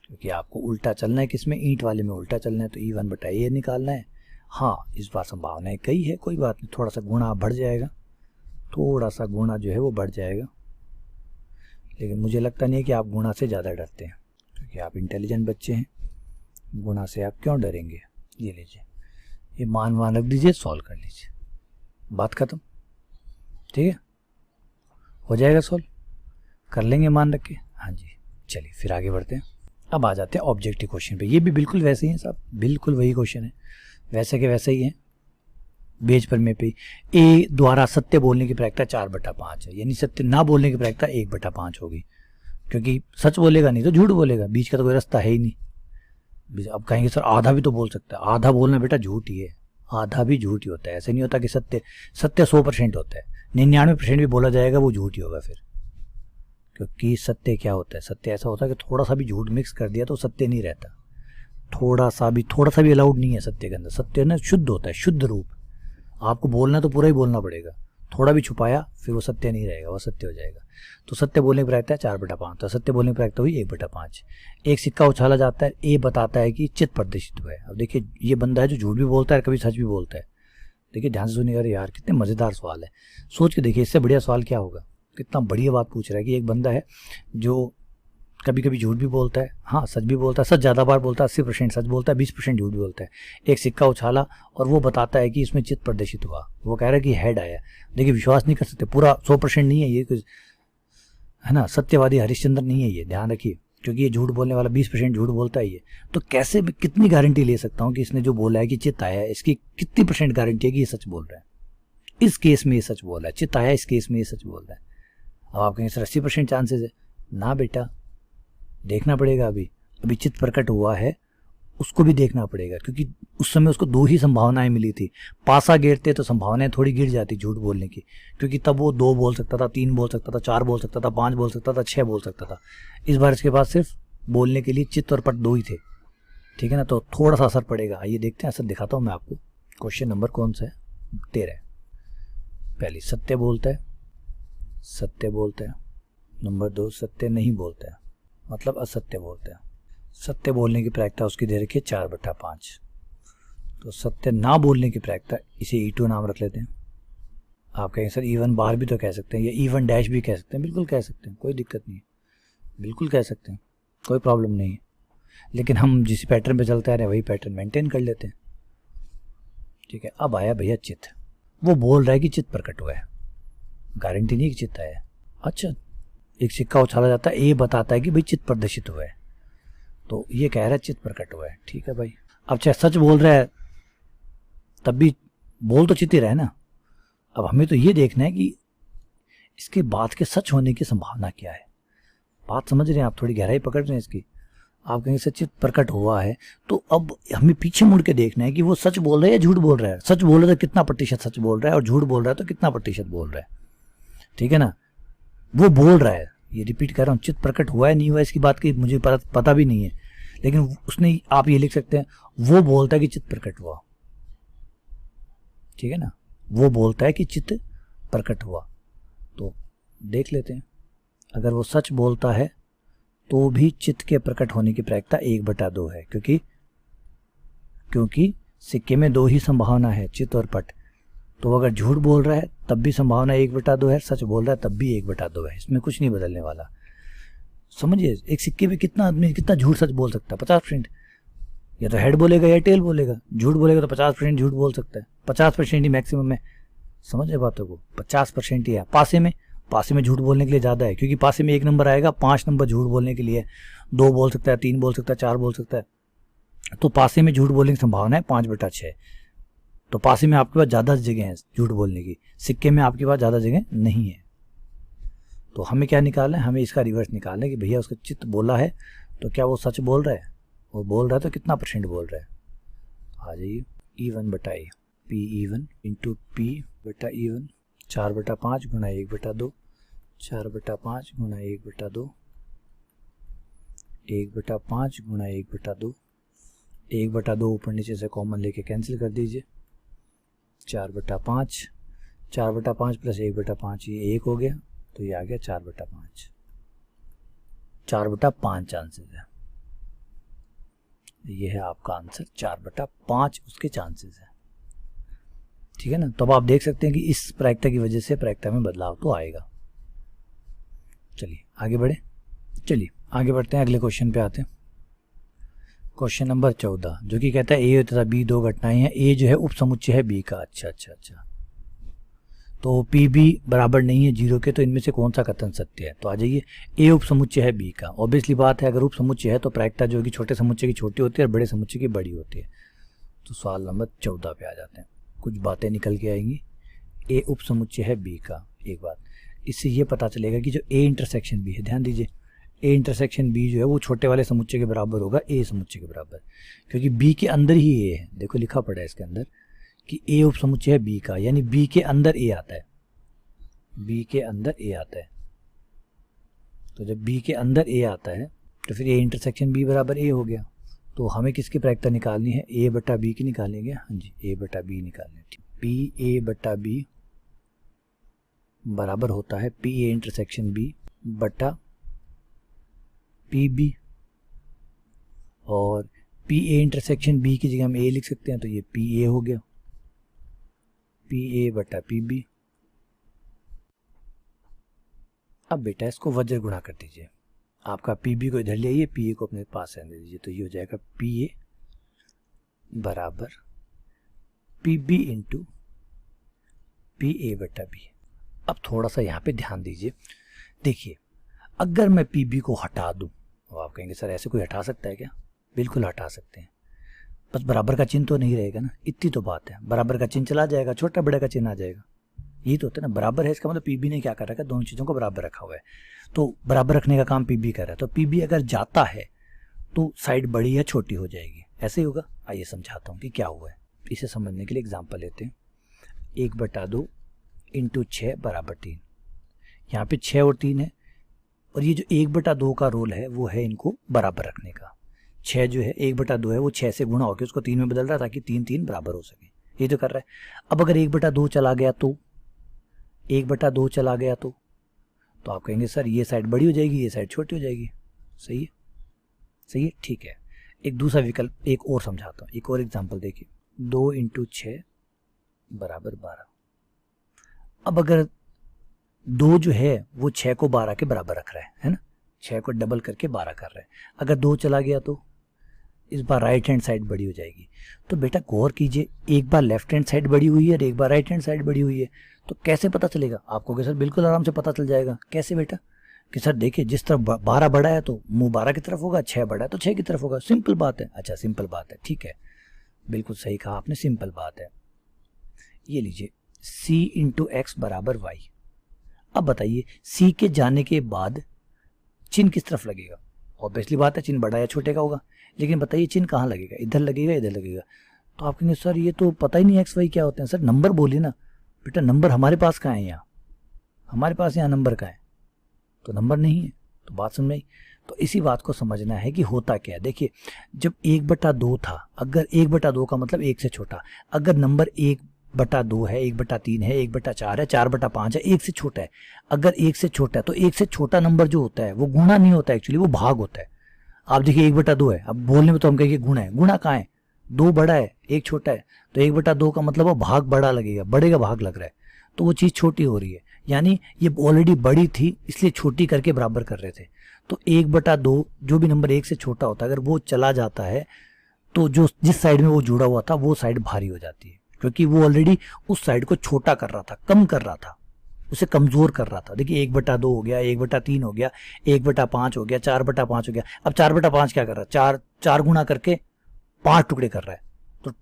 क्योंकि आपको उल्टा चलना है, किसमें, ईंट वाले में उल्टा चलना है, तो E1/A निकालना है। हाँ, इस बार संभावनाएं कई है, कोई बात नहीं, थोड़ा सा गुणा बढ़ जाएगा, थोड़ा सा गुणा जो है वो बढ़ जाएगा, लेकिन मुझे लगता नहीं है कि आप गुणा से ज़्यादा डरते हैं, क्योंकि आप इंटेलिजेंट बच्चे हैं, गुणा से आप क्यों डरेंगे। ये लीजिए, ये मान रख दीजिए, सॉल्व कर लीजिए, बात खत्म, ठीक है, हो जाएगा सॉल्व, कर लेंगे मान रख के, हाँ जी, चलिए फिर आगे बढ़ते हैं। अब आ जाते हैं ऑब्जेक्टिव क्वेश्चन पे। ये भी बिल्कुल वैसे ही है साहब, बिल्कुल वही क्वेश्चन है, वैसे के वैसे ही है। बेज पर में पे ए द्वारा सत्य बोलने की प्रायिकता 4/5 है, यानी सत्य ना बोलने की प्रायिकता 1/5 होगी, क्योंकि सच बोलेगा नहीं तो झूठ बोलेगा, बीच का तो कोई रास्ता है ही नहीं। अब कहेंगे सर आधा भी तो बोल सकता है, आधा बोलना बेटा झूठ ही है, आधा भी झूठ ही होता है। ऐसे नहीं होता कि सत्य 100% होता है, 99% भी बोला जाएगा वो झूठ ही होगा फिर, क्योंकि सत्य क्या होता है, सत्य ऐसा होता है कि थोड़ा सा भी झूठ मिक्स कर दिया तो सत्य नहीं रहता, थोड़ा सा भी अलाउड नहीं है सत्य के अंदर। सत्य ना शुद्ध होता है, शुद्ध रूप, आपको बोलना तो पूरा ही बोलना पड़ेगा, थोड़ा भी छुपाया फिर वो सत्य नहीं रहेगा, वो सत्य हो जाएगा। तो सत्य बोलने की प्रायिकता है 4/5, तो सत्य बोलने की प्रायिकता हुई 1/5। एक सिक्का उछाला जाता है, ए बताता है कि चित्त प्रदर्शित हुआ है। अब देखिए ये बंदा है जो झूठ भी बोलता है, कभी सच भी बोलता है। देखिए ध्यान से सुनिएगा यार, कितने मज़ेदार सवाल है, सोच के देखिए, इससे बढ़िया सवाल क्या होगा। कितना बढ़िया बात पूछ रहा है कि एक बंदा है जो कभी कभी झूठ भी बोलता है, हाँ सच भी बोलता है, सच ज़्यादा बार बोलता है, 80% सच बोलता है, 20% झूठ भी बोलता है। एक सिक्का उछाला और वो बताता है कि इसमें चित्त प्रदर्शित हुआ, वो कह रहा है कि हेड आया। देखिए विश्वास नहीं कर सकते, पूरा 100% नहीं है ये कुछ, है ना, सत्यवादी हरिश्चंद्र नहीं है ये, ध्यान रखिए, क्योंकि ये झूठ बोलने वाला 20% झूठ बोलता है ये। तो कैसे कितनी गारंटी ले सकता हूँ कि इसने जो बोला है कि चित्त आया है, इसकी कितनी % गारंटी है कि ये सच बोल रहा है, इस केस में ये सच बोल रहा है, चित्त आया इस केस में ये सच बोल रहा है। अब आप कहेंगे सर 80% चांसेस है, ना बेटा देखना पड़ेगा, अभी चित्त प्रकट हुआ है उसको भी देखना पड़ेगा, क्योंकि उस समय उसको 2 ही संभावनाएं मिली थी। पासा गिरते तो संभावनाएं थोड़ी गिर जाती झूठ बोलने की, क्योंकि तब वो 2 बोल सकता था, 3 बोल सकता था, 4 बोल सकता था, 5 बोल सकता था, 6 बोल सकता था। इस बार इसके पास सिर्फ बोलने के लिए चित्त और पट 2 ही थे, ठीक है ना, तो थोड़ा सा असर पड़ेगा। आइए देखते हैं, असर दिखाता हूँ मैं आपको। क्वेश्चन नंबर कौन सा है, 13। पहली सत्य बोलता है, सत्य बोलता है। नंबर 2 सत्य नहीं बोलता है, मतलब असत्य बोलता है। सत्य बोलने की प्रायिकता उसकी दे रखी है 4/5। तो सत्य ना बोलने की प्रायिकता, इसे E2 नाम रख लेते हैं। आप कहेंगे सर E1 बार भी तो कह सकते हैं, या E1 डैश भी कह सकते हैं, बिल्कुल कह सकते हैं, कोई दिक्कत नहीं है, बिल्कुल कह सकते हैं, कोई प्रॉब्लम नहीं है। लेकिन हम जिस पैटर्न पे चलते आ रहे हैं वही पैटर्न मेंटेन कर लेते हैं, ठीक है। अब आया भैया चित्त, वो बोल रहा है कि चित्त प्रकट हुआ है, गारंटी नहीं कि चित्त आया है। अच्छा, एक सिक्का उछाला जाता है, ए बताता है कि भाई चित्त प्रदर्शित हुआ है, तो ये कह रहा है चित्त प्रकट हुआ है, ठीक है भाई। अब चाहे सच बोल रहा है तब भी बोल तो चित्त ही रहा है ना। अब हमें तो ये देखना है कि इसके बात के सच होने की संभावना क्या है। बात समझ रहे हैं आप, थोड़ी गहराई पकड़ रहे हैं इसकी। आप कहेंगे सच चित्त प्रकट हुआ है, तो अब हमें पीछे मुड़ के देखना है कि वो सच बोल रहा है या झूठ बोल रहा है। सच बोल रहा है तो कितना % सच बोल रहा है, और झूठ बोल रहा है तो कितना % बोल रहा है, ठीक है ना। वो बोल रहा है, ये रिपीट कर रहा हूँ, चित्त प्रकट हुआ है नहीं हुआ इसकी बात की मुझे पता भी नहीं है, लेकिन उसने, आप ये लिख सकते हैं, वो बोलता है कि चित्त प्रकट हुआ, ठीक है ना, वो बोलता है कि चित्त प्रकट हुआ। तो देख लेते हैं, अगर वो सच बोलता है तो भी चित्त के प्रकट होने की प्रायिकता 1/2 है, क्योंकि सिक्के में 2 ही संभावना है, चित्त और पट। तो अगर झूठ बोल रहा है तब भी संभावना 1/2 है, सच बोल रहा है तब भी 1/2 है, इसमें कुछ नहीं बदलने वाला। समझिए, एक सिक्के में कितना आदमी कितना झूठ सच बोल सकता है, 50%। या तो हेड बोलेगा या टेल बोलेगा, झूठ बोलेगा तो 50% झूठ बोल सकता है, 50% ही मैक्सिमम है। समझ रहे बातों को, 50% ही है। पासे में झूठ बोलने के लिए ज़्यादा है, क्योंकि पासे में 1 नंबर आएगा, 5 नंबर झूठ बोलने के लिए, 2 बोल सकता है, 3 बोल सकता है, 4 बोल सकता है। तो पासे में झूठ बोलने की संभावना है 5/6। तो पासे में आपके पास ज़्यादा जगह है झूठ बोलने की, सिक्के में आपके पास ज़्यादा जगह नहीं है। तो हमें क्या निकालना है, हमें इसका रिवर्स निकालना है कि भैया उसका चित्त बोला है तो क्या वो सच बोल रहा है, वो बोल रहा है तो कितना % बोल रहा है। आ जाइए, E1/A, P(E1) × P/E1, 4/5 × 1/2, 4/5 × 1/2, 1/5 × 1/2, 1/2 ऊपर नीचे से कॉमन लेके कैंसिल कर दीजिए, 4/5, 4/5 + 1/5 ये 1 हो गया, तो ये आ गया 4/5, 4/5 चांसेस है। ये है आपका आंसर, 4/5 उसके चांसेस है, ठीक है ना। तो अब आप देख सकते हैं कि इस प्रायिकता की वजह से प्रायिकता में बदलाव तो आएगा। चलिए आगे बढ़ते हैं, अगले क्वेश्चन पे आते हैं। क्वेश्चन नंबर 14, जो कि कहता है ए तथा बी 2 घटनाएं हैं, ए जो है उप समुच्चय है बी का। अच्छा, तो पी बी बराबर नहीं है 0 के, तो इनमें से कौन सा कथन सत्य है? तो आ जाइए, ए उप समुच्चय है बी का। ऑब्वियसली बात है, अगर उप समुच्चय है तो प्रायिकता जो कि छोटे समुच्चय की छोटी होती है और बड़े समुच्चय की बड़ी होती है। तो सवाल नंबर 14 पे आ जाते हैं, कुछ बातें निकल के आएंगी। ए उप समुच्चय है बी का। एक बात इससे ये पता चलेगा कि जो ए इंटरसेक्शन बी है, ध्यान दीजिए, ए इंटरसेक्शन बी जो है वो छोटे वाले समुच्चय के बराबर होगा ए समुच्चय के बराबर, क्योंकि बी के अंदर ही ए है। देखो लिखा पड़ा है इसके अंदर कि ए उप समुच्चय है बी का, यानी बी के अंदर ए आता है, बी के अंदर ए आता है। तो जब बी के अंदर ए आता है तो फिर ए इंटरसेक्शन बी बराबर ए हो गया। तो हमें किसकी प्रायिकता निकालनी है? ए बटा बी की निकालेंगे। हाँ जी, ए बटा बी निकालनी है। पी ए बटा बी बराबर होता है पी ए इंटरसेक्शन बी बटा पी बी, और पी ए इंटरसेक्शन बी की जगह हम ए लिख सकते हैं, तो ये पी ए हो गया, पी ए बटा पी बी। अब बेटा इसको वज्र गुणा कर दीजिए, आपका पी बी को इधर ले आइए, पी ए को अपने पास रहने दीजिए, तो ये हो जाएगा पी ए बराबर P B into P A बटा बी। अब थोड़ा सा यहाँ पे ध्यान दीजिए, देखिए अगर मैं पी बी को हटा दूँ, तो आप कहेंगे सर ऐसे कोई हटा सकता है क्या? बिल्कुल हटा सकते हैं, बस बराबर का चिन्ह तो नहीं रहेगा ना, इतनी तो बात है। बराबर का चिन्ह चला जाएगा, छोटा बड़े का चिन्ह आ जाएगा, यही तो होता है ना। बराबर है इसका मतलब पी बी ने क्या कर रखा है? दोनों चीज़ों को बराबर रखा हुआ है, तो बराबर रखने का काम पी बी कर रहा है। तो पी बी अगर जाता है तो साइड बड़ी या छोटी हो जाएगी, ऐसे ही होगा। आइए समझाता हूँ कि क्या हुआ है। इसे समझने के लिए एग्जाम्पल लेते हैं। 1/2 इंटू 6 बराबर 3। यहाँ पे 6 और 3 है, और ये जो 1/2 का रोल है वो है इनको बराबर रखने का। 6 जो है 1/2 है, वो 6 से गुणा होकर उसको 3 में बदल रहा है ताकि 3 बराबर हो सके, ये तो कर रहा है। अब अगर 1/2 चला गया तो 1/2 चला गया तो आप कहेंगे सर ये साइड बड़ी हो जाएगी, ये साइड छोटी हो जाएगी। सही है, सही है, ठीक है। एक दूसरा विकल्प एक और समझाता हूँ, एक और एग्जाम्पल देखिए। 2 इंटू 6 बराबर 12। अब अगर 2 जो है वो 6 को 12 के बराबर रख रहा है ना, 6 को डबल करके 12 कर रहा है। अगर 2 चला गया तो इस बार राइट हैंड साइड बड़ी हो जाएगी। तो बेटा गौर कीजिए, एक बार लेफ्ट हैंड साइड बड़ी हुई है और एक बार राइट हैंड साइड बड़ी हुई है, तो कैसे पता चलेगा? आपको कि सर बिल्कुल आराम से पता चल जाएगा। कैसे बेटा? कि सर देखिए जिस तरफ 12 बड़ा है तो मुंह 12 की तरफ होगा, 6 बड़ा है तो 6 की तरफ होगा। सिंपल बात है। अच्छा सिंपल बात है, ठीक है, बिल्कुल सही कहा आपने, सिंपल बात है। ये लीजिए c इंटू एक्स बराबर वाई। अब बताइए c के जाने के बाद चिन्ह किस तरफ लगेगा? ऑब्वियसली बात है चिन्ह बड़ा या छोटे का होगा, लेकिन बताइए चिन्ह कहाँ लगेगा? इधर लगेगा, इधर लगेगा। तो आप कहेंगे सर ये तो पता ही नहीं एक्स वाई क्या होते हैं। सर नंबर बोलिए ना। बेटा नंबर हमारे पास कहाँ है? यहाँ हमारे पास यहाँ नंबर कहाँ है? तो नंबर नहीं है। तो बात समझ में आई? तो इसी बात को समझना है कि होता क्या है। देखिए जब 1/2 था, अगर 1/2 का मतलब 1 से छोटा, अगर नंबर 1/2 है, 1/3 है, 1/4 है, 4/5 है, 1 से छोटा है। अगर 1 से छोटा है तो 1 से छोटा नंबर जो होता है वो गुणा नहीं होता, एक्चुअली वो भाग होता है। आप देखिए 1/2 है, अब बोलने में तो हम कहेंगे गुणा है, गुणा कहाँ है? 2 बड़ा है 1 छोटा है, तो 1/2 का मतलब वो भाग बड़ा लगेगा, बड़े का भाग लग रहा है, तो वो चीज़ छोटी हो रही है। यानी ये ऑलरेडी बड़ी थी इसलिए छोटी करके बराबर कर रहे थे। तो 1/2 जो भी नंबर 1 से छोटा होता है अगर वो चला जाता है तो जो जिस साइड में वो जुड़ा हुआ था वो साइड भारी हो जाती है, क्योंकि वो ऑलरेडी उस साइड को छोटा कर रहा था, कम कर रहा था, उसे कमजोर कर रहा था। देखिए 1/2 हो गया, 1/3 हो गया, 1/5 हो गया, 4/5 हो गया। अब 4/5 क्या कर रहा है? 4 गुणा करके 5 टुकड़े कर रहा है। तो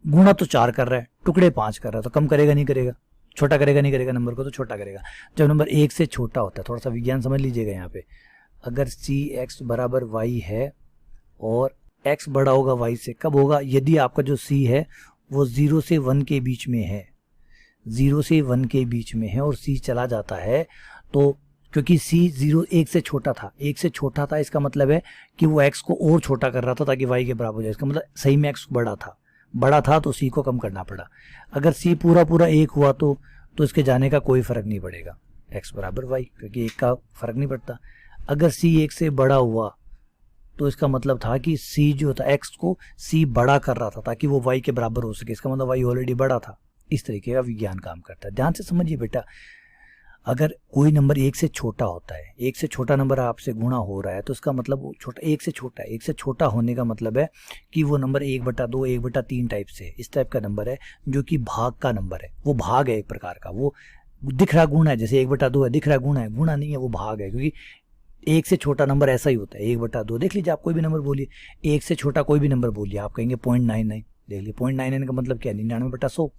गुणा तो 4 कर रहा है, टुकड़े 5 कर रहा है, तो कम करेगा नहीं करेगा? छोटा करेगा नहीं करेगा? नंबर को तो छोटा करेगा। जब नंबर 1 से छोटा होता है, थोड़ा सा विज्ञान समझ लीजिएगा यहाँ पे, अगर c(x) बराबर y है और x बड़ा होगा y से, कब होगा? यदि आपका जो c है वो 0 से 1 के बीच में है, 0 से 1 के बीच में है और c चला जाता है, तो क्योंकि c 1 से छोटा था, 1 से छोटा था, इसका मतलब है कि वो x को और छोटा कर रहा था ताकि y के बराबर हो जाए। इसका मतलब सही में x बड़ा था तो c को कम करना पड़ा। अगर c पूरा 1 हुआ तो इसके जाने का कोई फर्क नहीं पड़ेगा, x बराबर y, क्योंकि 1 का फर्क नहीं पड़ता। अगर c 1 से बड़ा हुआ तो इसका मतलब था कि c जो था x को c बड़ा कर रहा था ताकि वो y के बराबर हो सके, इसका मतलब y ऑलरेडी बड़ा था। इस तरीके का विज्ञान काम करता है। ध्यान से समझिए बेटा, अगर कोई नंबर एक से छोटा होता है, एक से छोटा नंबर आपसे गुणा हो रहा है, तो इसका मतलब वो छोटा, एक से छोटा है। एक से छोटा होने का मतलब है कि वो नंबर 1/2, 1/3 टाइप से है, इस टाइप का नंबर है जो कि भाग का नंबर है। वो भाग है एक प्रकार का, वो दिख रहा गुणा है, जैसे 1/2 है, दिख रहा गुणा है, गुणा नहीं है, वो भाग है। क्योंकि एक से छोटा नंबर ऐसा ही होता है, 1/2। देख लीजिए, आप कोई भी नंबर बोलिए, एक से छोटा कोई भी नंबर बोलिए, आप कहेंगे 0.99। देख लीजिए 0.99 का मतलब क्या है, 99/100।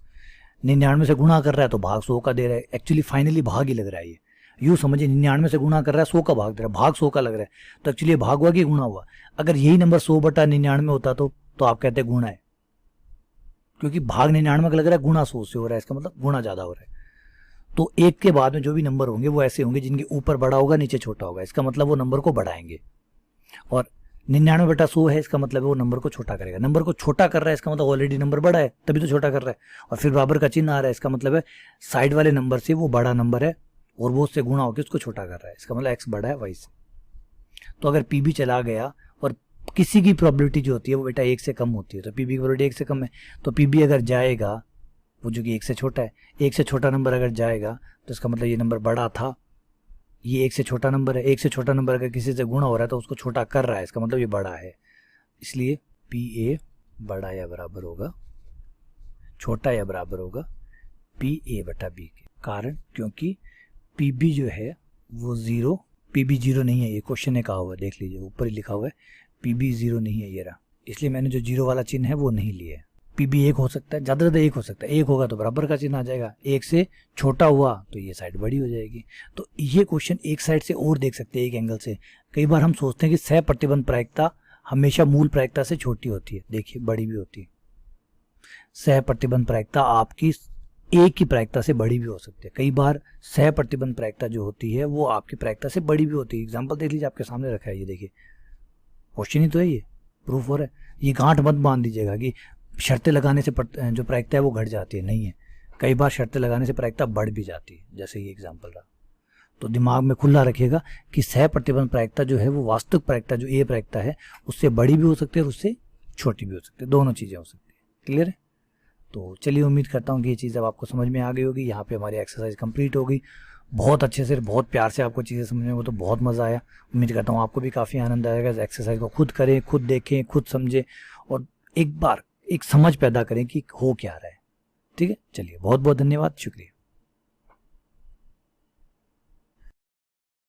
99 से गुणा कर रहा है तो भाग 100 का दे रहा है। एक्चुअली फाइनली भाग ही लग रहा है ये, यूँ समझिए 99 से गुणा कर रहा है, 100 का भाग दे रहा है, भाग 100 का लग रहा है, तो एक्चुअली भाग हुआ कि गुणा हुआ। अगर यही नंबर 100/99 होता तो आप कहते गुणा है, क्योंकि भाग 99 का लग रहा है, गुणा 100 से हो रहा है, इसका मतलब गुणा ज़्यादा हो रहा है। तो एक के बाद में जो भी नंबर होंगे वो ऐसे होंगे जिनके ऊपर बड़ा होगा, नीचे छोटा होगा, इसका मतलब वो नंबर को बढ़ाएंगे। और 99/100 है, इसका मतलब वो नंबर को छोटा करेगा। नंबर को छोटा कर रहा है, इसका मतलब ऑलरेडी नंबर बड़ा है, तभी तो छोटा कर रहा है। और फिर बराबर का चिन्ह आ रहा है, इसका मतलब है साइड वाले नंबर से वो बड़ा नंबर है और वो उससे गुणा होकर उसको छोटा कर रहा है, इसका मतलब एक्स बड़ा है वाई से। तो अगर पी भी चला गया और किसी की प्रोबेबिलिटी जो होती है वो बेटा 1 से कम होती है, तो पी बी की प्रोबेबिलिटी 1 से कम है, तो पी बी अगर जाएगा, वो जो कि 1 से छोटा है, 1 से छोटा नंबर अगर जाएगा तो इसका मतलब ये नंबर बड़ा था, ये 1 से छोटा नंबर है। 1 से छोटा नंबर अगर किसी से गुणा हो रहा है तो उसको छोटा कर रहा है, इसका मतलब ये बड़ा है। इसलिए पी ए बड़ा या बराबर होगा, छोटा या बराबर होगा पी ए बटा बी के। कारण क्योंकि पी बी जो है वो 0, पी बी 0 नहीं है, ये क्वेश्चन ने कहा हुआ है, देख लीजिए ऊपर ही लिखा हुआ है पी बी 0 नहीं है, ये रहा। इसलिए मैंने जो 0 वाला चिन्ह है वो नहीं लिया है। पी बी 1 हो सकता है, ज़्यादा से ज़्यादा 1 हो सकता है, 1 होगा तो बराबर का चिन्ह आ जाएगा, 1 से छोटा हुआ तो ये साइड बड़ी हो जाएगी। तो ये क्वेश्चन एक साइड से और देख सकते हैं, एक एंगल से। कई बार हम सोचते हैं कि सह प्रतिबंध प्रायिकता हमेशा मूल प्रायिकता से छोटी होती है, देखिए बड़ी भी होती है। सह प्रतिबंध प्रायिकता आपकी एक की प्रायिकता से बड़ी भी हो सकती है। कई बार सह प्रतिबंध प्रायिकता जो होती है वो आपकी प्रायिकता से बड़ी भी होती है। एग्जाम्पल देख लीजिए, आपके सामने रखा है, ये देखिए क्वेश्चन ही तो है, ये प्रूफ हो रहा है। ये गांठ मत बांध दीजिएगा कि शर्तें लगाने से जो प्रायिकता है वो घट जाती है, नहीं है। कई बार शर्तें लगाने से प्रायिकता बढ़ भी जाती है, जैसे ये एग्जाम्पल रहा। तो दिमाग में खुला रखिएगा कि सह प्रतिबंध प्रायिकता जो है वो वास्तविक प्रायिकता जो ए प्रायिकता है उससे बड़ी भी हो सकती है और उससे छोटी भी हो सकती है, दोनों चीज़ें हो सकती है। क्लियर है? तो चलिए, उम्मीद करता हूँ कि ये चीज़ अब आपको समझ में आ गई होगी। यहाँ पे हमारी एक्सरसाइज कंप्लीट हो गई, बहुत अच्छे से, बहुत प्यार से आपको चीज़ें समझने में तो बहुत मज़ा आया। उम्मीद करता हूँ आपको भी काफ़ी आनंद आएगा। इस एक्सरसाइज को खुद करें, खुद देखें, खुद समझें और एक बार एक समझ पैदा करें कि हो क्या रहा है। ठीक है, चलिए, बहुत बहुत धन्यवाद, शुक्रिया।